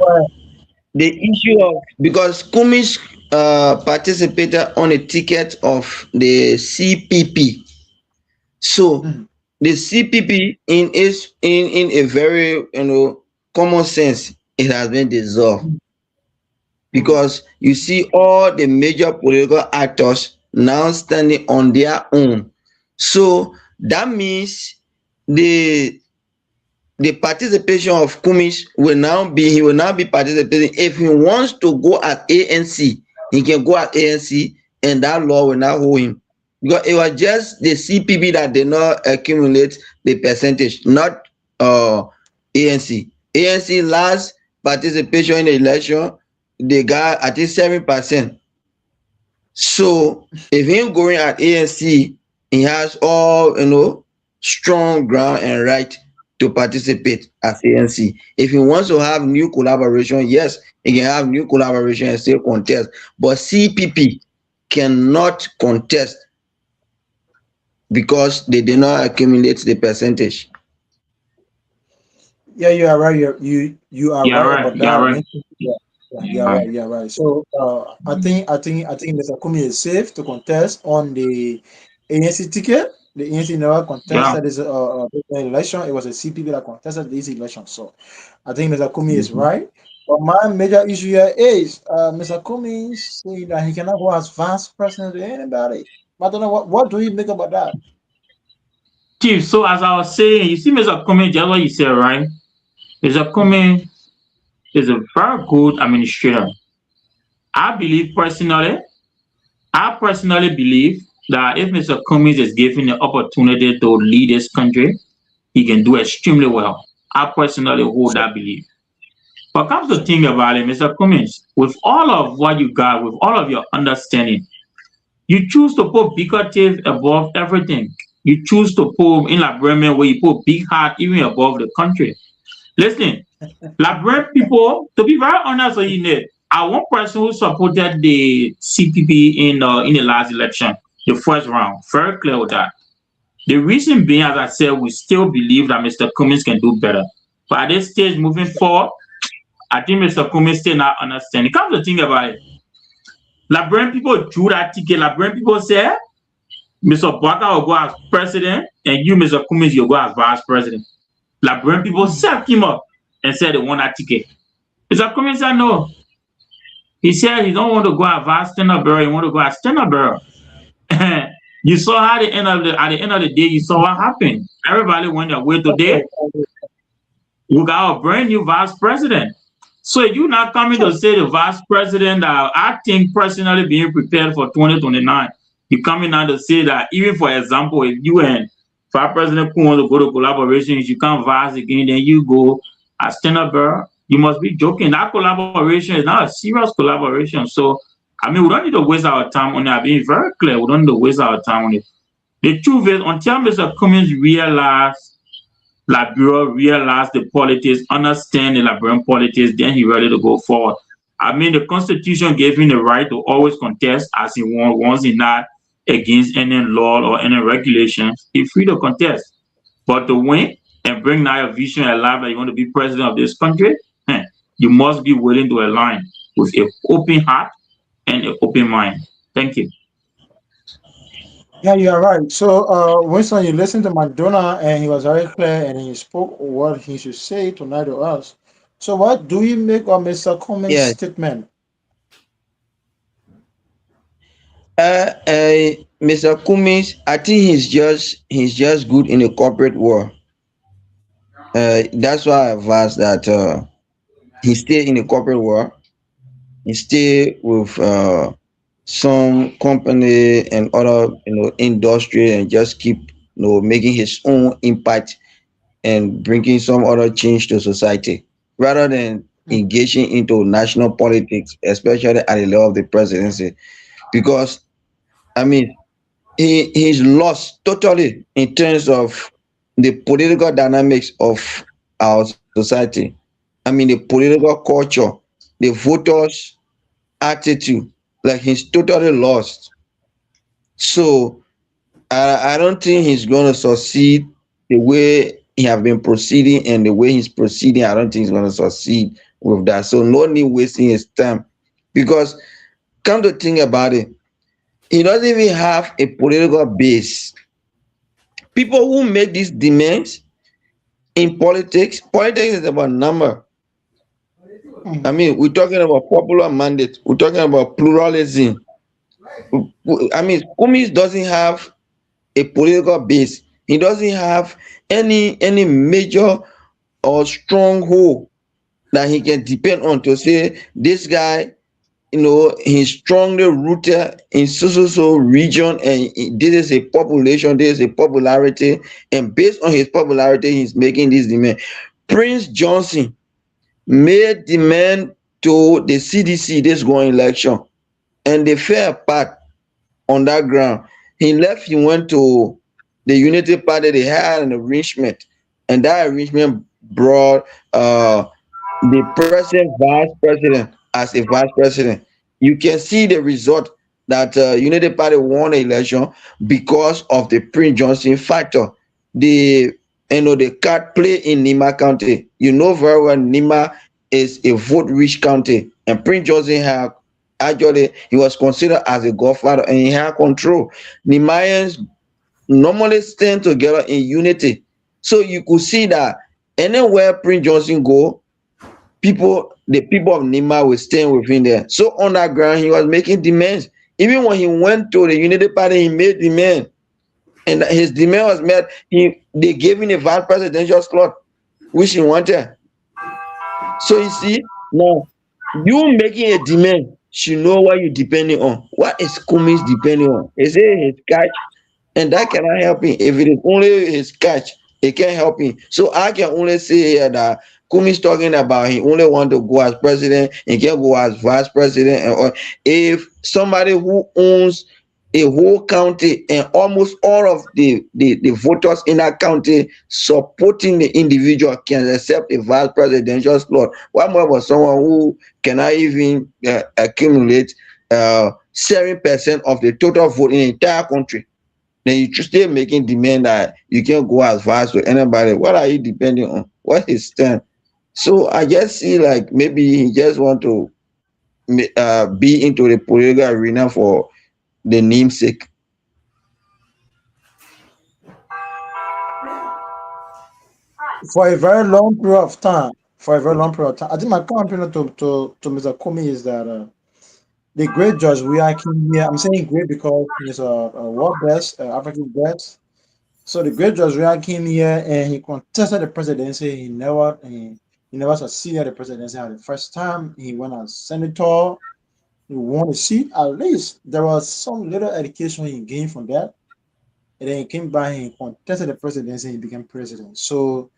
The issue of because Cummings participated on a ticket of the CPP, so the CPP in a very common sense it has been dissolved because you see all the major political actors now standing on their own, so that means the participation of Cummings he will now be participating. If he wants to go at ANC, he can go at ANC, and that law will not hold him. Because it was just the CPP that did not accumulate the percentage, not ANC. ANC last participation in the election, they got at least 7%. So if him going at ANC, he has all strong ground and right to participate as ANC. If he wants to have new collaboration, yes, he can have new collaboration and still contest. But CPP cannot contest because they did not accumulate the percentage. Yeah, you are right. You are Yeah, right right. about Yeah, that. right. Yeah, Right. right. Yeah, right. So I think Mr. Kumi is safe to contest on the ANC ticket. The ANC never Yeah. contested this election. It was a CPP that contested this election. So I think Mr. Kumi is Mhm. right. But my major issue here is Mr. Kumi saying that he cannot go as vice president to anybody. I don't know what do you make about that? Chief, so as I was saying, you see Mr. Cummings, just what you said, right? Mr. Cummings is a very good administrator. I believe personally, I personally believe that if Mr. Cummings is given the opportunity to lead this country, he can do extremely well. I personally hold So, that belief. But come to so think about it, Mr. Cummings, with all of what you got, with all of your understanding, you choose to put bigoted above everything. You choose to put in Liberian where you put big heart even above the country. Listen, Liberian people, to be very honest with you, Nate, I one person who supported the CPP in the last election, the first round. Very clear with that. The reason being, as I said, we still believe that Mr. Cummings can do better. But at this stage, moving forward, I think Mr. Cummings still not understanding. Come to think about it, Liberian people drew that ticket. Liberian people said, Mr. Baka will go as president, and you, Mr. Cummings, you'll go as vice president. Liberian people set him up and said they want that ticket. Mr. Cummings said no. He said he don't want to go as vice bearer, he want to go as bearer. You saw how at the end of the day, you saw what happened. Everybody went their way today. We got a brand new vice president. So you're not coming to say the vice president that I think personally being prepared for 2029. You're coming now to say that even for example, if you and Vice President who want to go to collaboration, if you can't vice again, then you go as bearer. You must be joking. That collaboration is not a serious collaboration. So I mean, we don't need to waste our time on it. I'm being very clear. We don't need to waste our time on it. The truth is, until Mr. Cummings Liberia realize the politics, understand the Liberian politics, then he ready to go forward. I mean, the Constitution gave him the right to always contest as he wants. Once he not against any law or any regulations, he's free to contest. But to win and bring now a vision alive that you want to be president of this country, you must be willing to align with an open heart and an open mind. Thank you. yeah, you are right. So, Winston, you listened to Madonna, and he was very clear, and he spoke what he should say tonight to us. So, what do you make of Mr. Cummings' Yes. statement? Mr. Cummings, I think he's just good in the corporate world. That's why I've asked that he stay in the corporate world. He stay with some company and other industry and just keep making his own impact and bringing some other change to society rather than engaging into national politics, especially at the level of the presidency. Because I mean, he's lost totally in terms of the political dynamics of our society. I mean, the political culture, the voters' attitude, like he's totally lost. So I don't think he's going to succeed the way he have been proceeding, and the way he's proceeding, I don't think he's going to succeed with that. So no need wasting his time, because come to think about it, he doesn't even have a political base. People who make these demands in politics is about number. I mean, we're talking about popular mandate. We're talking about pluralism. I mean, Kumis doesn't have a political base. He doesn't have any major or stronghold that he can depend on to say this guy, he's strongly rooted in so region, and this is a population, this is a popularity, and based on his popularity, he's making this demand. Prince Johnson made demand to the CDC this going election, and they fell apart on that ground. He left, he went to the Unity Party. They had an arrangement, and that arrangement brought the present vice president as a vice president. You can see the result that Unity Party won the election because of the Prince Johnson factor. The the card play in Nima County. You know very well Nima is a vote-rich county, and Prince Johnson had actually he was considered as a godfather and he had control. Nimayans normally stand together in unity, so you could see that anywhere Prince Johnson go, the people of Nima will stand with him there. So on that ground, he was making demands. Even when he went to the Unity Party, he made demand, and his demand was met. They gave him a vice presidential slot, which he wanted. So you see, now you making a demand, she know what you're depending on. What is Kumis depending on? Is it his catch? And that cannot help him. If it is only his catch, it can't help him. So I can only say here that Kumi's talking about he only want to go as president and can go as vice president. Or if somebody who owns a whole county and almost all of the voters in that county supporting the individual can accept a vice presidential slot, what more about someone who cannot even accumulate 7% of the total vote in the entire country? Then you still making demand that you can't go as vice with anybody. What are you depending on? What is stand? So I just see like maybe he just want to be into the political arena for the namesake. For a very long period of time. I think my comment to Mr. Kumi is that the great George Weah came here. I'm saying great because he's a world best, African best. So the great George Weah came here and he contested the presidency. He never succeeded at the presidency at the first time. He went as senator. He won a seat. At least there was some little education he gained from that. And then he came back and he contested the presidency and he became president. So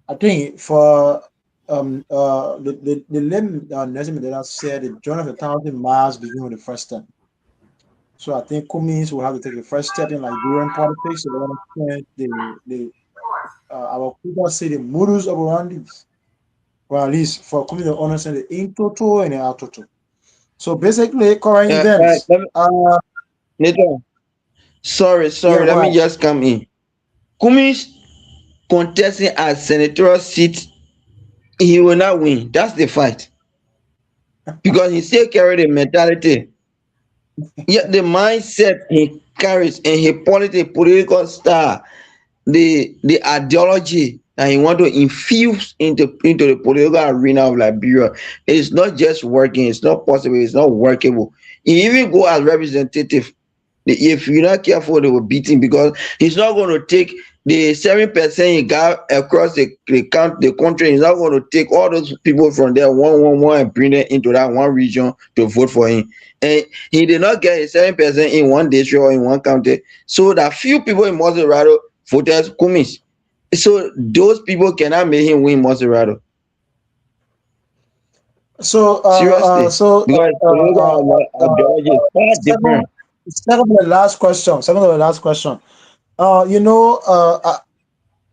I think for the late Nelson Mandela said the journey of 1,000 miles begin with the first step. So I think Cummings will have to take the first step in Liberian politics to understand our people say the modus operandi, or at least for Cummings to understand the in toto and the out toto. So basically, current events. Nathan, sorry, let me just come in. Cummings contesting as senatorial seat, he will not win. That's the fight. Because he still carries the mentality. Yet the mindset he carries and his political style, the ideology that he want to infuse into the political arena of Liberia, it's not just working, it's not possible, it's not workable. He even go as representative. If you're not careful, they will beat him because he's not going to take the 7% he got across the country. He's not going to take all those people from there one and bring them into that one region to vote for him. And he did not get 7% in one district or in one county. So that few people in Maserado voted Cummings. So those people cannot make him win Maserado. So seriously, because second to the last question.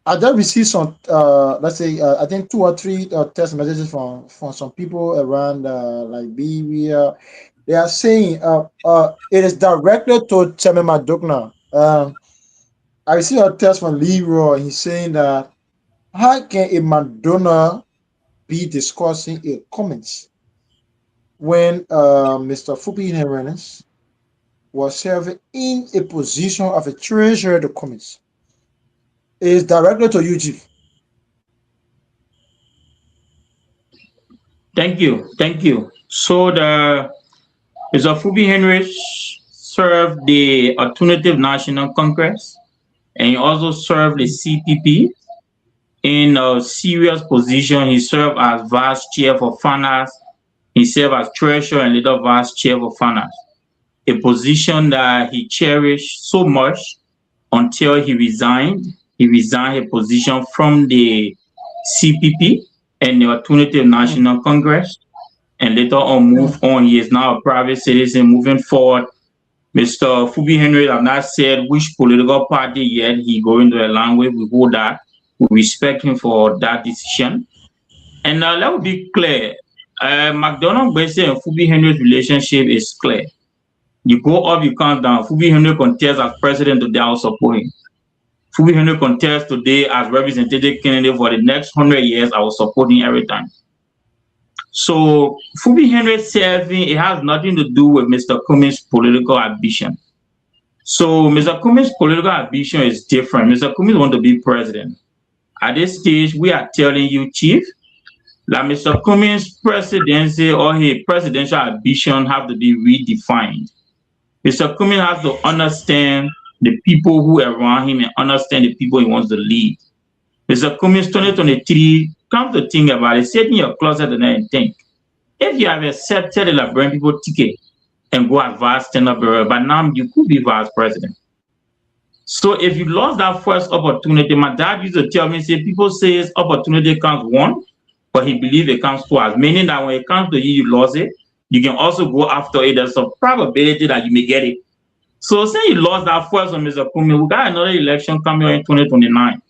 I just received some, let's say, I think 2 or 3 text messages from some people around Liberia. They are saying it is directed to Chairman Madugna. I received a text from Leroy. He's saying that how can a Madonna be discussing a comments when Mr. Fupi Herenes was serving in a position of a treasurer of the comments? It is directed to you, Chief. Thank you. So Mr. Fupi Henrich served the Alternative National Congress, and he also served the CPP in a serious position. He served as vice chair for finance. He served as treasurer and later vice chair for finance, a position that he cherished so much until he resigned. He resigned a position from the CPP and the Alternative National Congress, and later on moved on. He is now a private citizen moving forward Mr. Fubi Henry have not said which political party yet he going to align with. We hold that. We respect him for that decision. And let me be clear. McDonald Gbese and Fubi Henry's relationship is clear. You go up, you come down. Fubi Henry contests as president today, I will support him. Fubi Henry contests today as representative candidate for the next 100 years, I will support him every time. So Fubi Henry serving, it has nothing to do with Mr. Cummings' political ambition. So Mr. Cummings' political ambition is different. Mr. Cummings wants to be president. At this stage, we are telling you, Chief, that Mr. Cummings' presidency or his presidential ambition have to be redefined. Mr. Cummings has to understand the people who are around him and understand the people he wants to lead. Mr. Cummings, 2023, come to think about it, sit in your closet and think. If you have accepted the Liberian people ticket and go as vice stand-up bearer, but now you could be vice president. So if you lost that first opportunity, my dad used to tell me, say, people say opportunity comes one, but he believes it comes twice, meaning that when it comes to you, you lost it. You can also go after it. There's a probability that you may get it. So say you lost that first one, Mr. Cummings, we got another election coming in 2029.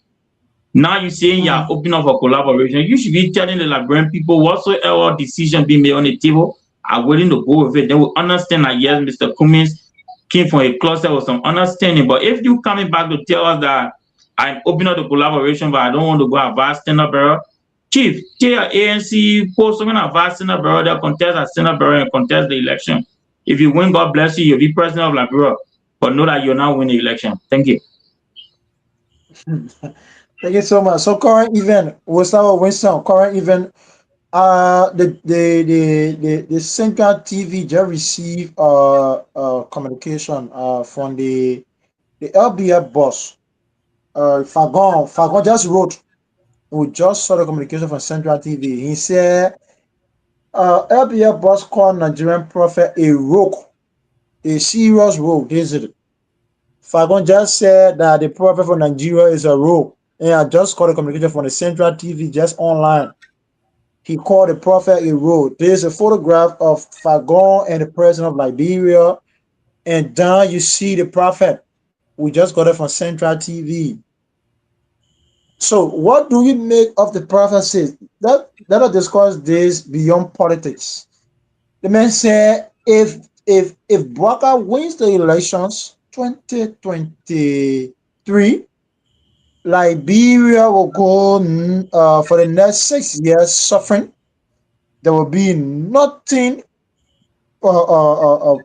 Now you're saying you're opening up for collaboration. You should be telling the Liberian people whatsoever decision being made on the table are willing to go with it. They will understand that yes, Mr. Cummings came from a cluster with some understanding. But if you coming back to tell us that I'm opening up the collaboration, but I don't want to go advise stand-up bearer, Chief, tell your ANC, post someone advise stand-up bearer, they'll contest as stand-up bearer and contest the election. If you win, God bless you, you'll be president of Liberia. But know that you're not winning the election. Thank you. Thank you so much. So current event, we'll start with Winston. Current event, the Central TV just received communication from the LBF boss. Fagon just wrote. We just saw the communication from Central TV. He said LBF boss called Nigerian prophet a rogue, a serious rogue. This is it. Fagon just said that the prophet for Nigeria is a rogue. And I just got a communication from the Central TV just online. He called the prophet a rogue. There's a photograph of Fagon and the president of Liberia. And down you see the prophet. We just got it from Central TV. So what do you make of the prophecies? Let us discuss this beyond politics. The man said if Bwaka wins the elections 2023, Liberia will go for the next 6 years suffering. There will be nothing good will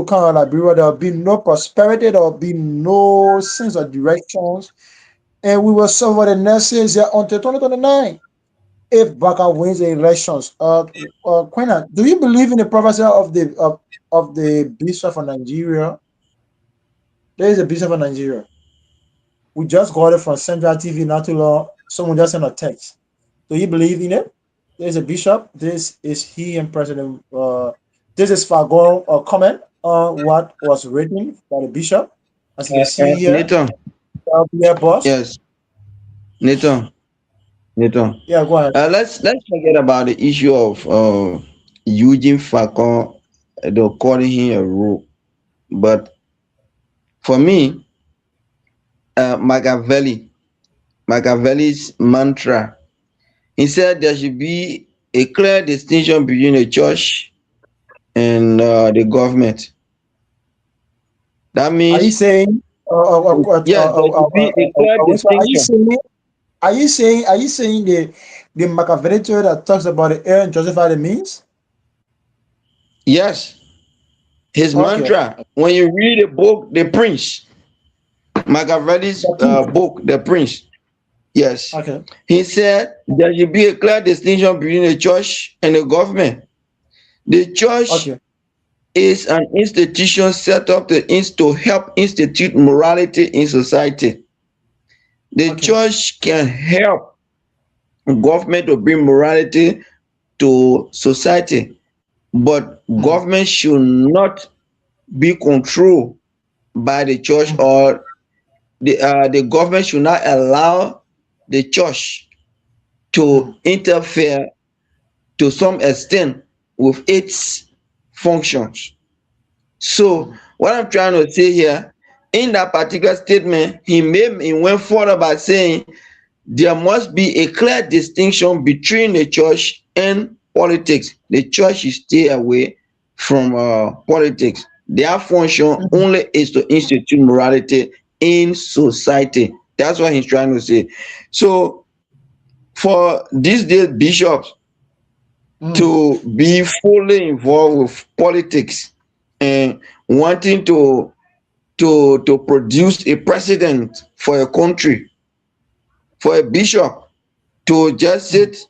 come out of Liberia. There will be no prosperity. There will be no sense of directions. And we will suffer the next 6 years until 2029 if Baka wins the elections. Quina, do you believe in the prophecy of the bishop of Nigeria? There is a bishop of Nigeria. We just got it from Central TV not too long. Someone just sent a text. Do you believe in it? There's a bishop. This is he and President. This is Fagon comment on what was written by the bishop. As you can see here. Nathan. Boss. Yes. Nathan. Yeah, go ahead. Let's forget about the issue of Eugene Fagon. They're calling him a rogue. But for me, Machiavelli's mantra, he said there should be a clear distinction between the church and the government. That means, are you saying? Are you saying the Machiavelli theory that talks about the air and justify the means? Yes, his mantra. When you read the book, The Prince, Machiavelli's book, The Prince. Yes. Okay. He said there should be a clear distinction between the church and the government. The church is an institution set up to help institute morality in society. The church can help government to bring morality to society, but government should not be controlled by the church, or the government should not allow the church to interfere to some extent with its functions. So what I'm trying to say here, in that particular statement, he went further by saying there must be a clear distinction between the church and politics. The church should stay away from politics. Their function only is to institute morality in society. That's what he's trying to say. So for these days bishops to be fully involved with politics and wanting to produce a president for a country, for a bishop to just sit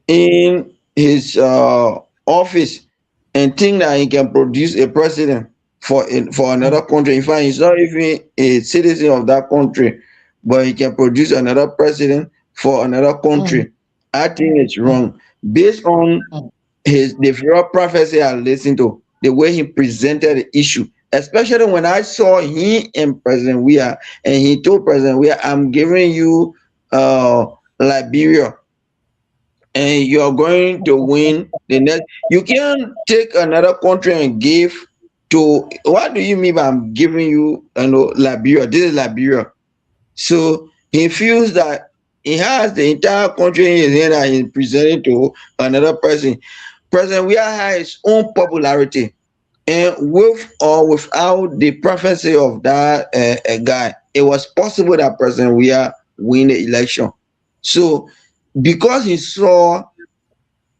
in his office and think that he can produce a president for another country. In fact, he's not even a citizen of that country, but he can produce another president for another country. I think it's wrong. Based on the very prophecy I listened to, the way he presented the issue, especially when I saw him and President Weah, and he told President Weah, I'm giving you Liberia, and you're going to win the next. You can't take another country and give to. What do you mean by I'm giving you, Liberia? This is Liberia. So he feels that he has the entire country in his hand that he's presenting to another person. President Weah has his own popularity, and with or without the prophecy of that guy, it was possible that President Weah win the election. So because he saw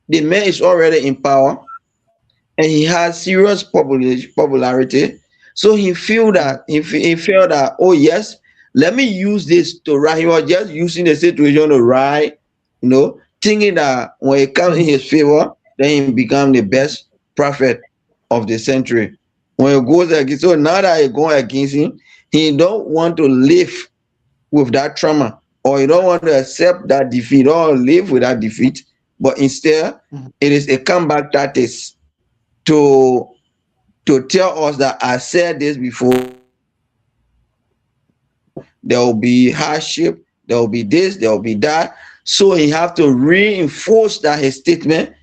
the man is already in power and he has serious popularity, so he felt that, oh yes, let me use this to ride. He was just using the situation to ride, thinking that when it comes in his favor, then he become the best prophet of the century. When it goes against, so now that he's going against him, he don't want to live with that trauma, or you don't want to accept that defeat or live with that defeat, but instead it is a comeback tactics to tell us that I said this before. There will be hardship, there will be this, there will be that. So he have to reinforce that his statement,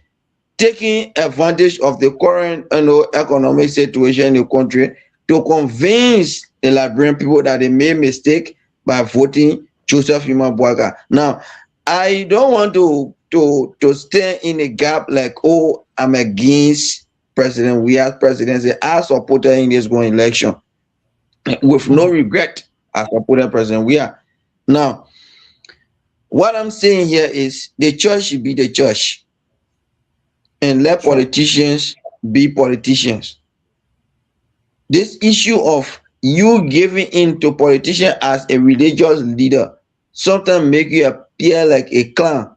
taking advantage of the current economic situation in the country to convince the Liberian people that they made mistake by voting Joseph Numa Boaga. Now, I don't want to stand in a gap like, oh, I'm against President Weah's presidency. I supported in this going election with no regret. I supported President Weah. Now, what I'm saying here is the church should be the church, and let politicians be politicians. This issue of you giving in to politicians as a religious leader sometimes make you appear like a clown,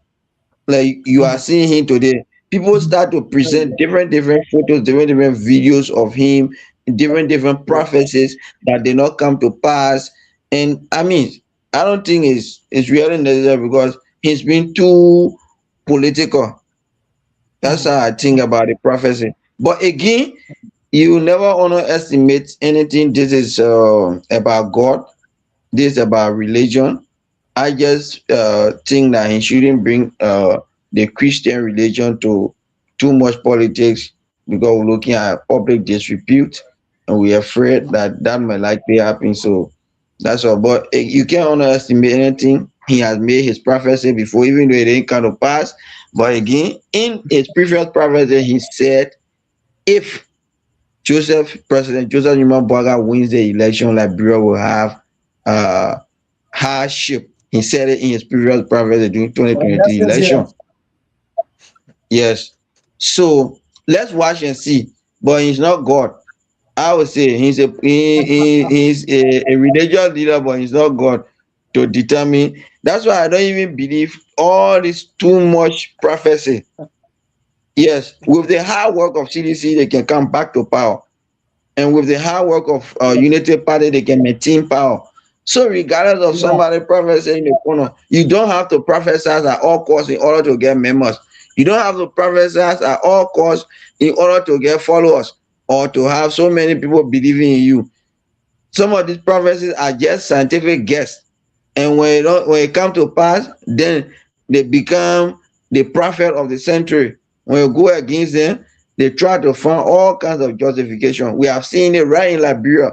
like you are seeing him today. People start to present different photos, different videos of him, different prophecies that did not come to pass. And I mean, I don't think it's really necessary because he's been too political. That's how I think about the prophecy. But again, you never underestimate anything. This is about God. This is about religion. I just think that he shouldn't bring the Christian religion to too much politics, because we're looking at public disrepute and we're afraid that might likely happen. So that's all. But you can't underestimate anything. He has made his prophecy before, even though it didn't come to pass. But again, in his previous prophecy, he said, if President Joseph Numa Boaga wins the election, Liberia will have hardship. He said it in his previous prophecy during 2023 election. Yes. So let's watch and see. But he's not God. I would say he's a religious leader, but he's not God to determine. That's why I don't even believe all this too much prophecy. Yes, with the hard work of CDC, they can come back to power. And with the hard work of Unity Party, they can maintain power. So regardless of somebody prophesying in the corner, you don't have to prophesy at all costs in order to get members. You don't have to prophesy at all costs in order to get followers or to have so many people believing in you. Some of these prophecies are just scientific guess. And when it comes to pass, then they become the prophet of the century. When you go against them, They try to find all kinds of justification. We have seen it right in Liberia,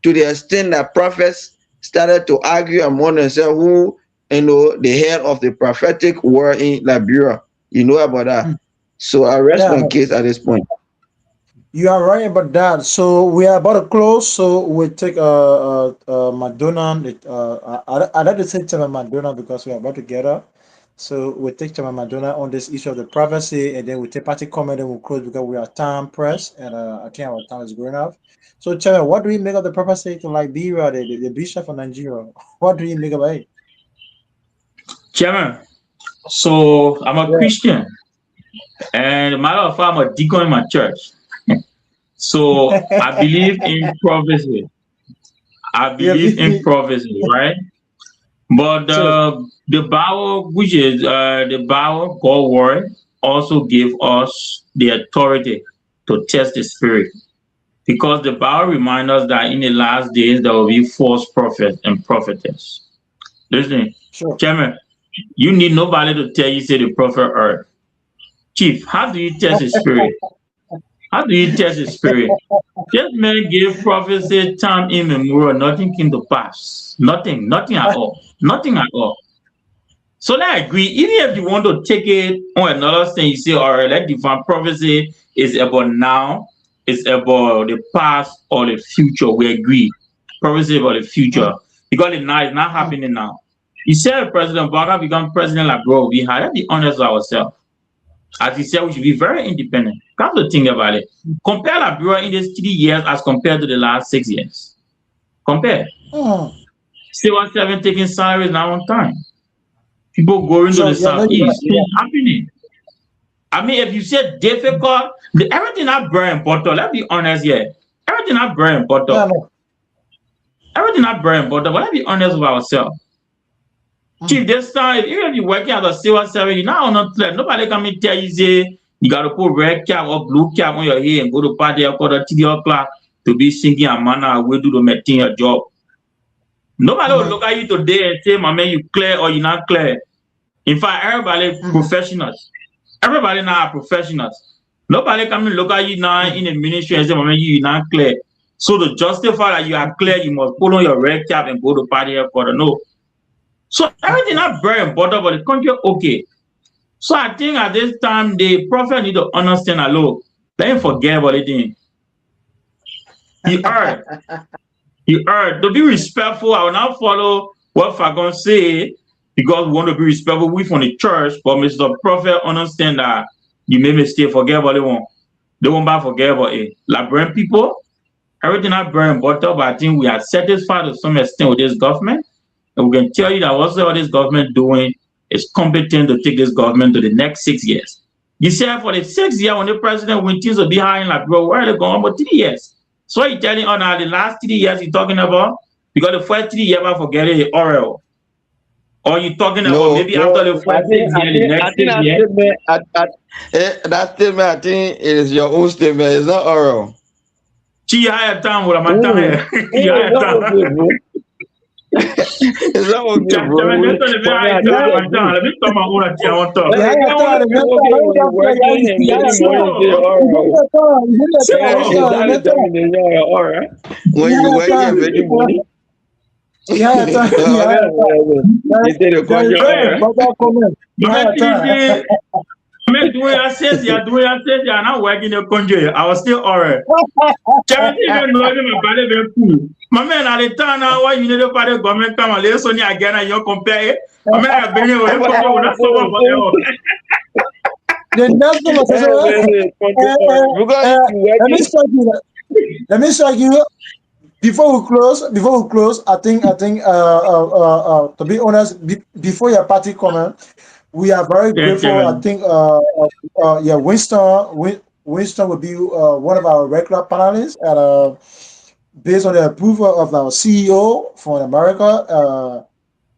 to the extent that prophets started to argue among themselves who, the head of the prophetic word in Liberia. You know about that. So I rest Yeah, my case at this point. you are right about that. So we are about to close. So we take Madonna. I like to say Chama Madonna because we are about to get up. So we take Chama Madonna on this issue of the prophecy, and then we take party comment and we'll close because we are time pressed, and I think our time is going up. So Chama, what do you make of the prophecy to Liberia, the bishop of Nigeria? What do you make about it? Chairman, so I'm a Yeah. Christian, and matter of fact, I'm a deacon in my church. So I believe in prophecy. I Yeah, believe in prophecy, right? But so the Bible, which is the Bible, God word, also gave us the authority to test the spirit. Because the Bible reminds us that in the last days there will be false prophets and prophetess. Listen, sure. Chairman, you need nobody to tell you, say the prophet heard. Chief, how do you test the spirit? How do you test the spirit? This man gave prophecy time immemorial, nothing came to pass. Nothing at all. Nothing at all. So I agree, even if you want to take it on another thing, you say, all right, let divine prophecy is about now, it's about the past or the future. We agree. Prophecy about the future. Because the now is not happening now. You said President Obama become president like bro, we had to be honest with ourselves. As he said, we should be very independent. Come to think about it. Compare Liberia in these 3 years as compared to the last 6 years. Compare. Still 7 taking salaries now on time. People going to the southeast. Things happening. I mean, if you say difficult, everything not bread and butter. Let's be honest here. Everything not bread and butter. Yeah, no. Everything not bread and butter. But let's be honest with ourselves. Chief, this time, even if you're working at a civil service, you're not on a plan. Nobody come and tell you, say, you got to put red cap or blue cap on your head and go to party at 3:00 to be singing a manner way to maintain your job. Nobody will look at you today and say, my man, you clear or you're not clear. In fact, everybody professionals. Everybody now are professionals. Nobody come and look at you now in the ministry and say, my man, you're not clear. So to justify that you are clear, you must put on your red cap and go to party headquarters. No. So everything not bread and butter, but the country okay. So I think at this time the prophet need to understand that look, let him forget about it. He heard. He heard. To be respectful, I will not follow what Fagon say because we want to be respectful. We from the church, but Mr. Prophet understand that you made mistake, forget about it. They won't forget about it. Liberian people, everything not bread and butter, but I think we are satisfied to some extent with this government. And we can tell you that what this government doing is competent to take this government to the next 6 years. You said for the 6 years when the president went things will be high, like bro, where are they going for 3 years? So you're telling on the last 3 years you're talking about? Because the first 3 years I forget it, oral. Or you talking about maybe after the first 6 years, the next 6 years? That statement, I think it is your own statement. It's not oral. She had time with my time. It's not okay, bro. When you work here, making money. You're not working the country. I was still alright. My man, at the time now, why you need to party government come and listen again and you compare it? My man, I've been here with let me strike you. Before we close, I think to be honest, before your party comment, we are very grateful. I think Winston will be one of our regular panelists at based on the approval of our CEO from America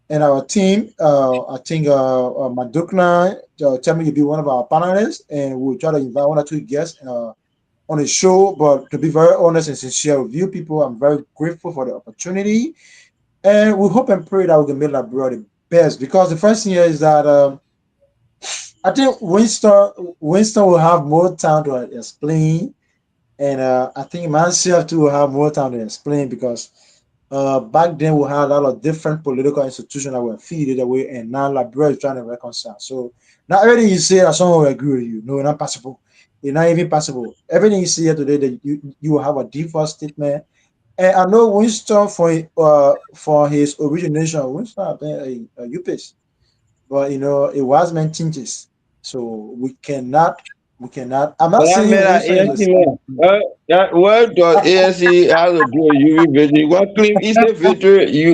and our team. I think Madukna tell me you'll be one of our panelists, and we'll try to invite 1 or 2 guests on the show. But to be very honest and sincere with you people, I'm very grateful for the opportunity, and we hope and pray that we can make Liberia the best. Because the first thing is that I think Winston will have more time to explain, and I think myself too will have more time to explain because back then we had a lot of different political institutions that were feeded away, and now Liberia is trying to reconcile. So not everything you say, that someone will agree with you. No, not possible. It's not even possible. Everything you see here today, that you will have a default statement. And I know Winston for his origination, Winston have been a UPS, but it was meant changes. So we cannot. I'm not But I saying mean, Winston is ANC a man. What does ANC have to do with UV victory? You want to claim Eastern victory? Are you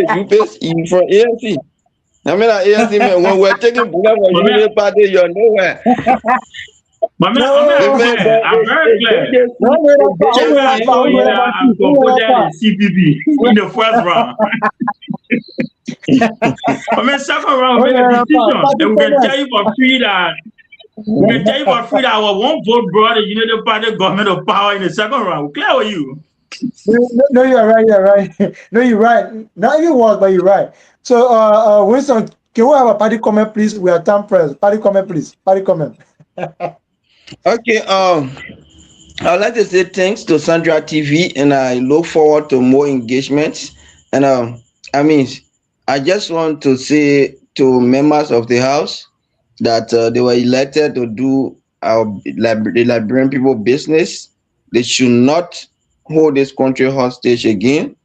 a UPS? You from ANC? I mean, ANC man, when we're taking blood from But man, Unity Party, you're nowhere. I'm Man, clear. but I'm very clear. Don't go that far. Don't go Chairman, that I far. told Don't you go that that far. I'm Don't going to go put that that far. in CPP in the first round. But man, second round, we Don't make go a that far. decision. And we can tell you for free that our one vote brought the United Party government of power in the second round. We clear with you. No, you're right. You're right. No, you're right. Not even once, but you're right. So, Winston, can we have a party comment, please? We are time pressed. Party comment, please. Party comment. Okay, I'd like to say thanks to Sandra TV, and I look forward to more engagements. And I mean, I just want to say to members of the House that they were elected to do the Liberian people business. They should not hold this country hostage again,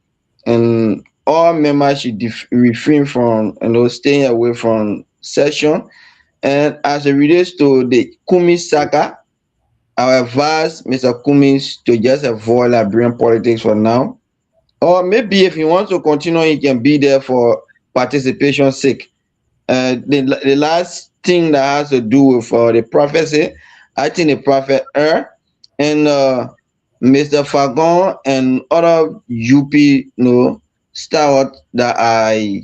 and all members should refrain from staying away from session. And as it relates to the Kumi Saka, I advise Mr. Cummings to just avoid Liberian politics for now. Or maybe if he wants to continue, he can be there for participation sake. The last thing that has to do with the prophecy, I think the prophet and Mr. Fagon and other UP stalwart that I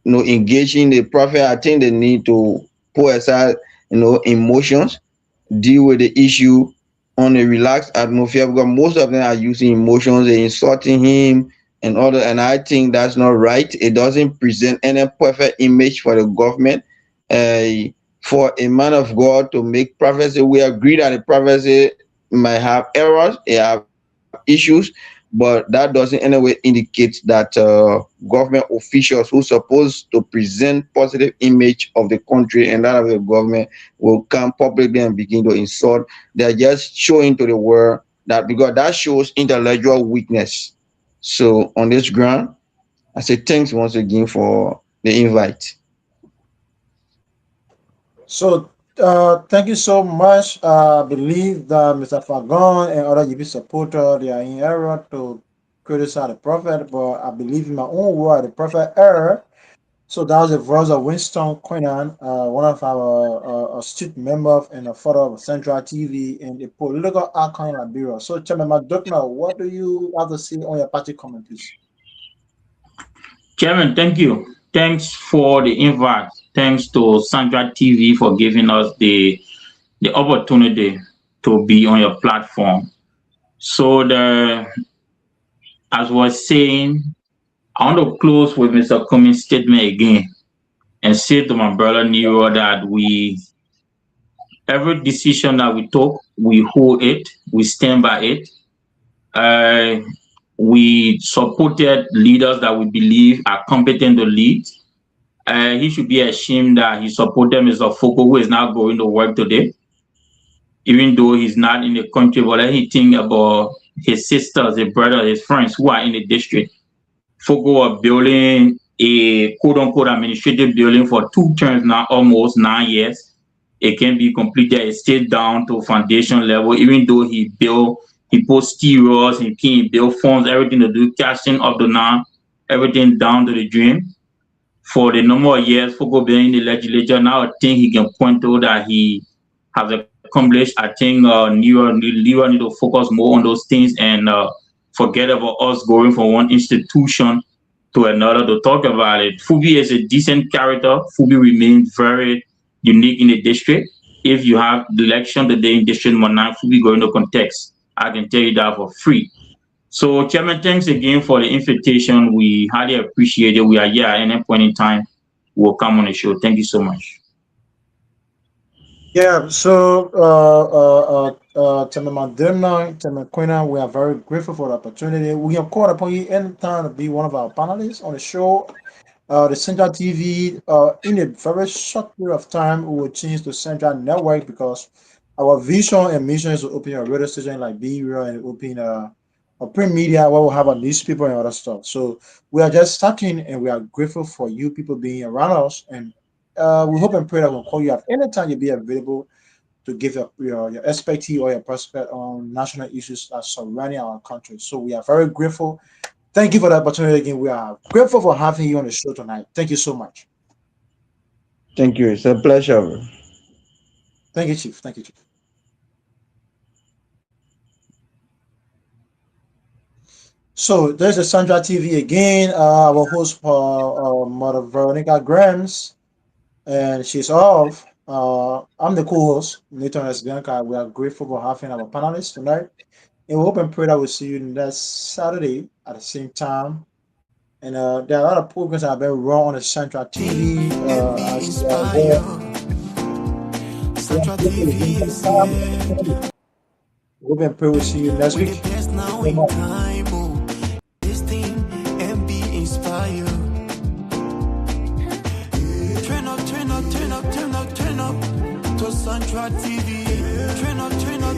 engaging the prophet, I think they need to put aside emotions, deal with the issue on a relaxed atmosphere, because most of them are using emotions, they're insulting him and other, and I think that's not right. It doesn't present any perfect image for the government. For a man of God to make prophecy, we agree that the prophecy might have errors, it have issues, but that doesn't in any way indicate that government officials who supposed to present positive image of the country and that of the government will come publicly and begin to insult. They're just showing to the world that, because that shows intellectual weakness. So on this ground, I say thanks once again for the invite. So, thank you so much. I believe that Mr. Fagon and other UP supporters, they are in error to criticize the prophet, but I believe in my own word, the prophet error. So that was the voice of Winston Quinnan, one of our astute members and a father of Central TV and a political icon in Liberia. So, Chairman McDougall, what do you have to say on your party comment, please? Chairman, thank you. Thanks for the invite. Thanks to Sandra TV for giving us the opportunity to be on your platform. So as was saying, I want to close with Mr. Cummings' statement again and say to my brother Nero that every decision that we took, we hold it, we stand by it. We supported leaders that we believe are competent to lead. He should be ashamed that he supported Mr. Foko, who is not going to work today, even though he's not in the country. But let him think about his sisters, his brothers, his friends who are in the district. Foko are building a quote-unquote administrative building for 2 terms now, almost 9 years. It can be completed. It's still down to foundation level, even though he put steel rods, he built forms, everything to do, casting up to now, everything down to the drain. For the number of years Foko being in the legislature, now I think he can point to that he has accomplished. I think Nero need to focus more on those things and forget about us going from one institution to another to talk about it. Fubi is a decent character. Fubi remains very unique in the district. If you have the election today in District 9, Fubi going to contest. I can tell you that for free. So, Chairman, thanks again for the invitation. We highly appreciate it. We are here at any point in time. We'll come on the show. Thank you so much. Yeah, so Tema Moderna, Tema Quina, we are very grateful for the opportunity. We have called upon you anytime to be one of our panelists on the show. The Central TV, in a very short period of time, we will change to Central Network because our vision and mission is to open a radio station like Be Real and open a print media where we'll have a newspaper and other stuff. So we are just starting and we are grateful for you people being around us. And we hope and pray that we'll call you at any time you'll be available to give your expertise or your perspective on national issues that surrounding our country. So we are very grateful. Thank you for the opportunity again. We are grateful for having you on the show tonight. Thank you so much. Thank you. It's a pleasure. Thank you, Chief. Thank you, Chief. So there's the Sandra TV again. Our host, Mother Veronica Grams, and she's off. I'm the co-host, Nathan S. Bianca. We are grateful for having our panelists tonight. And we hope and pray that we'll see you next Saturday at the same time. And there are a lot of programs that have been run on the Central TV. And be As well. inspired. Central TV is here. We hope and pray we'll see you next We week. the best now Thank you so in much. time. Oh, listen and be inspired. Turn up, turn up, turn up, turn up, turn up to Central TV. Turn up, turn up.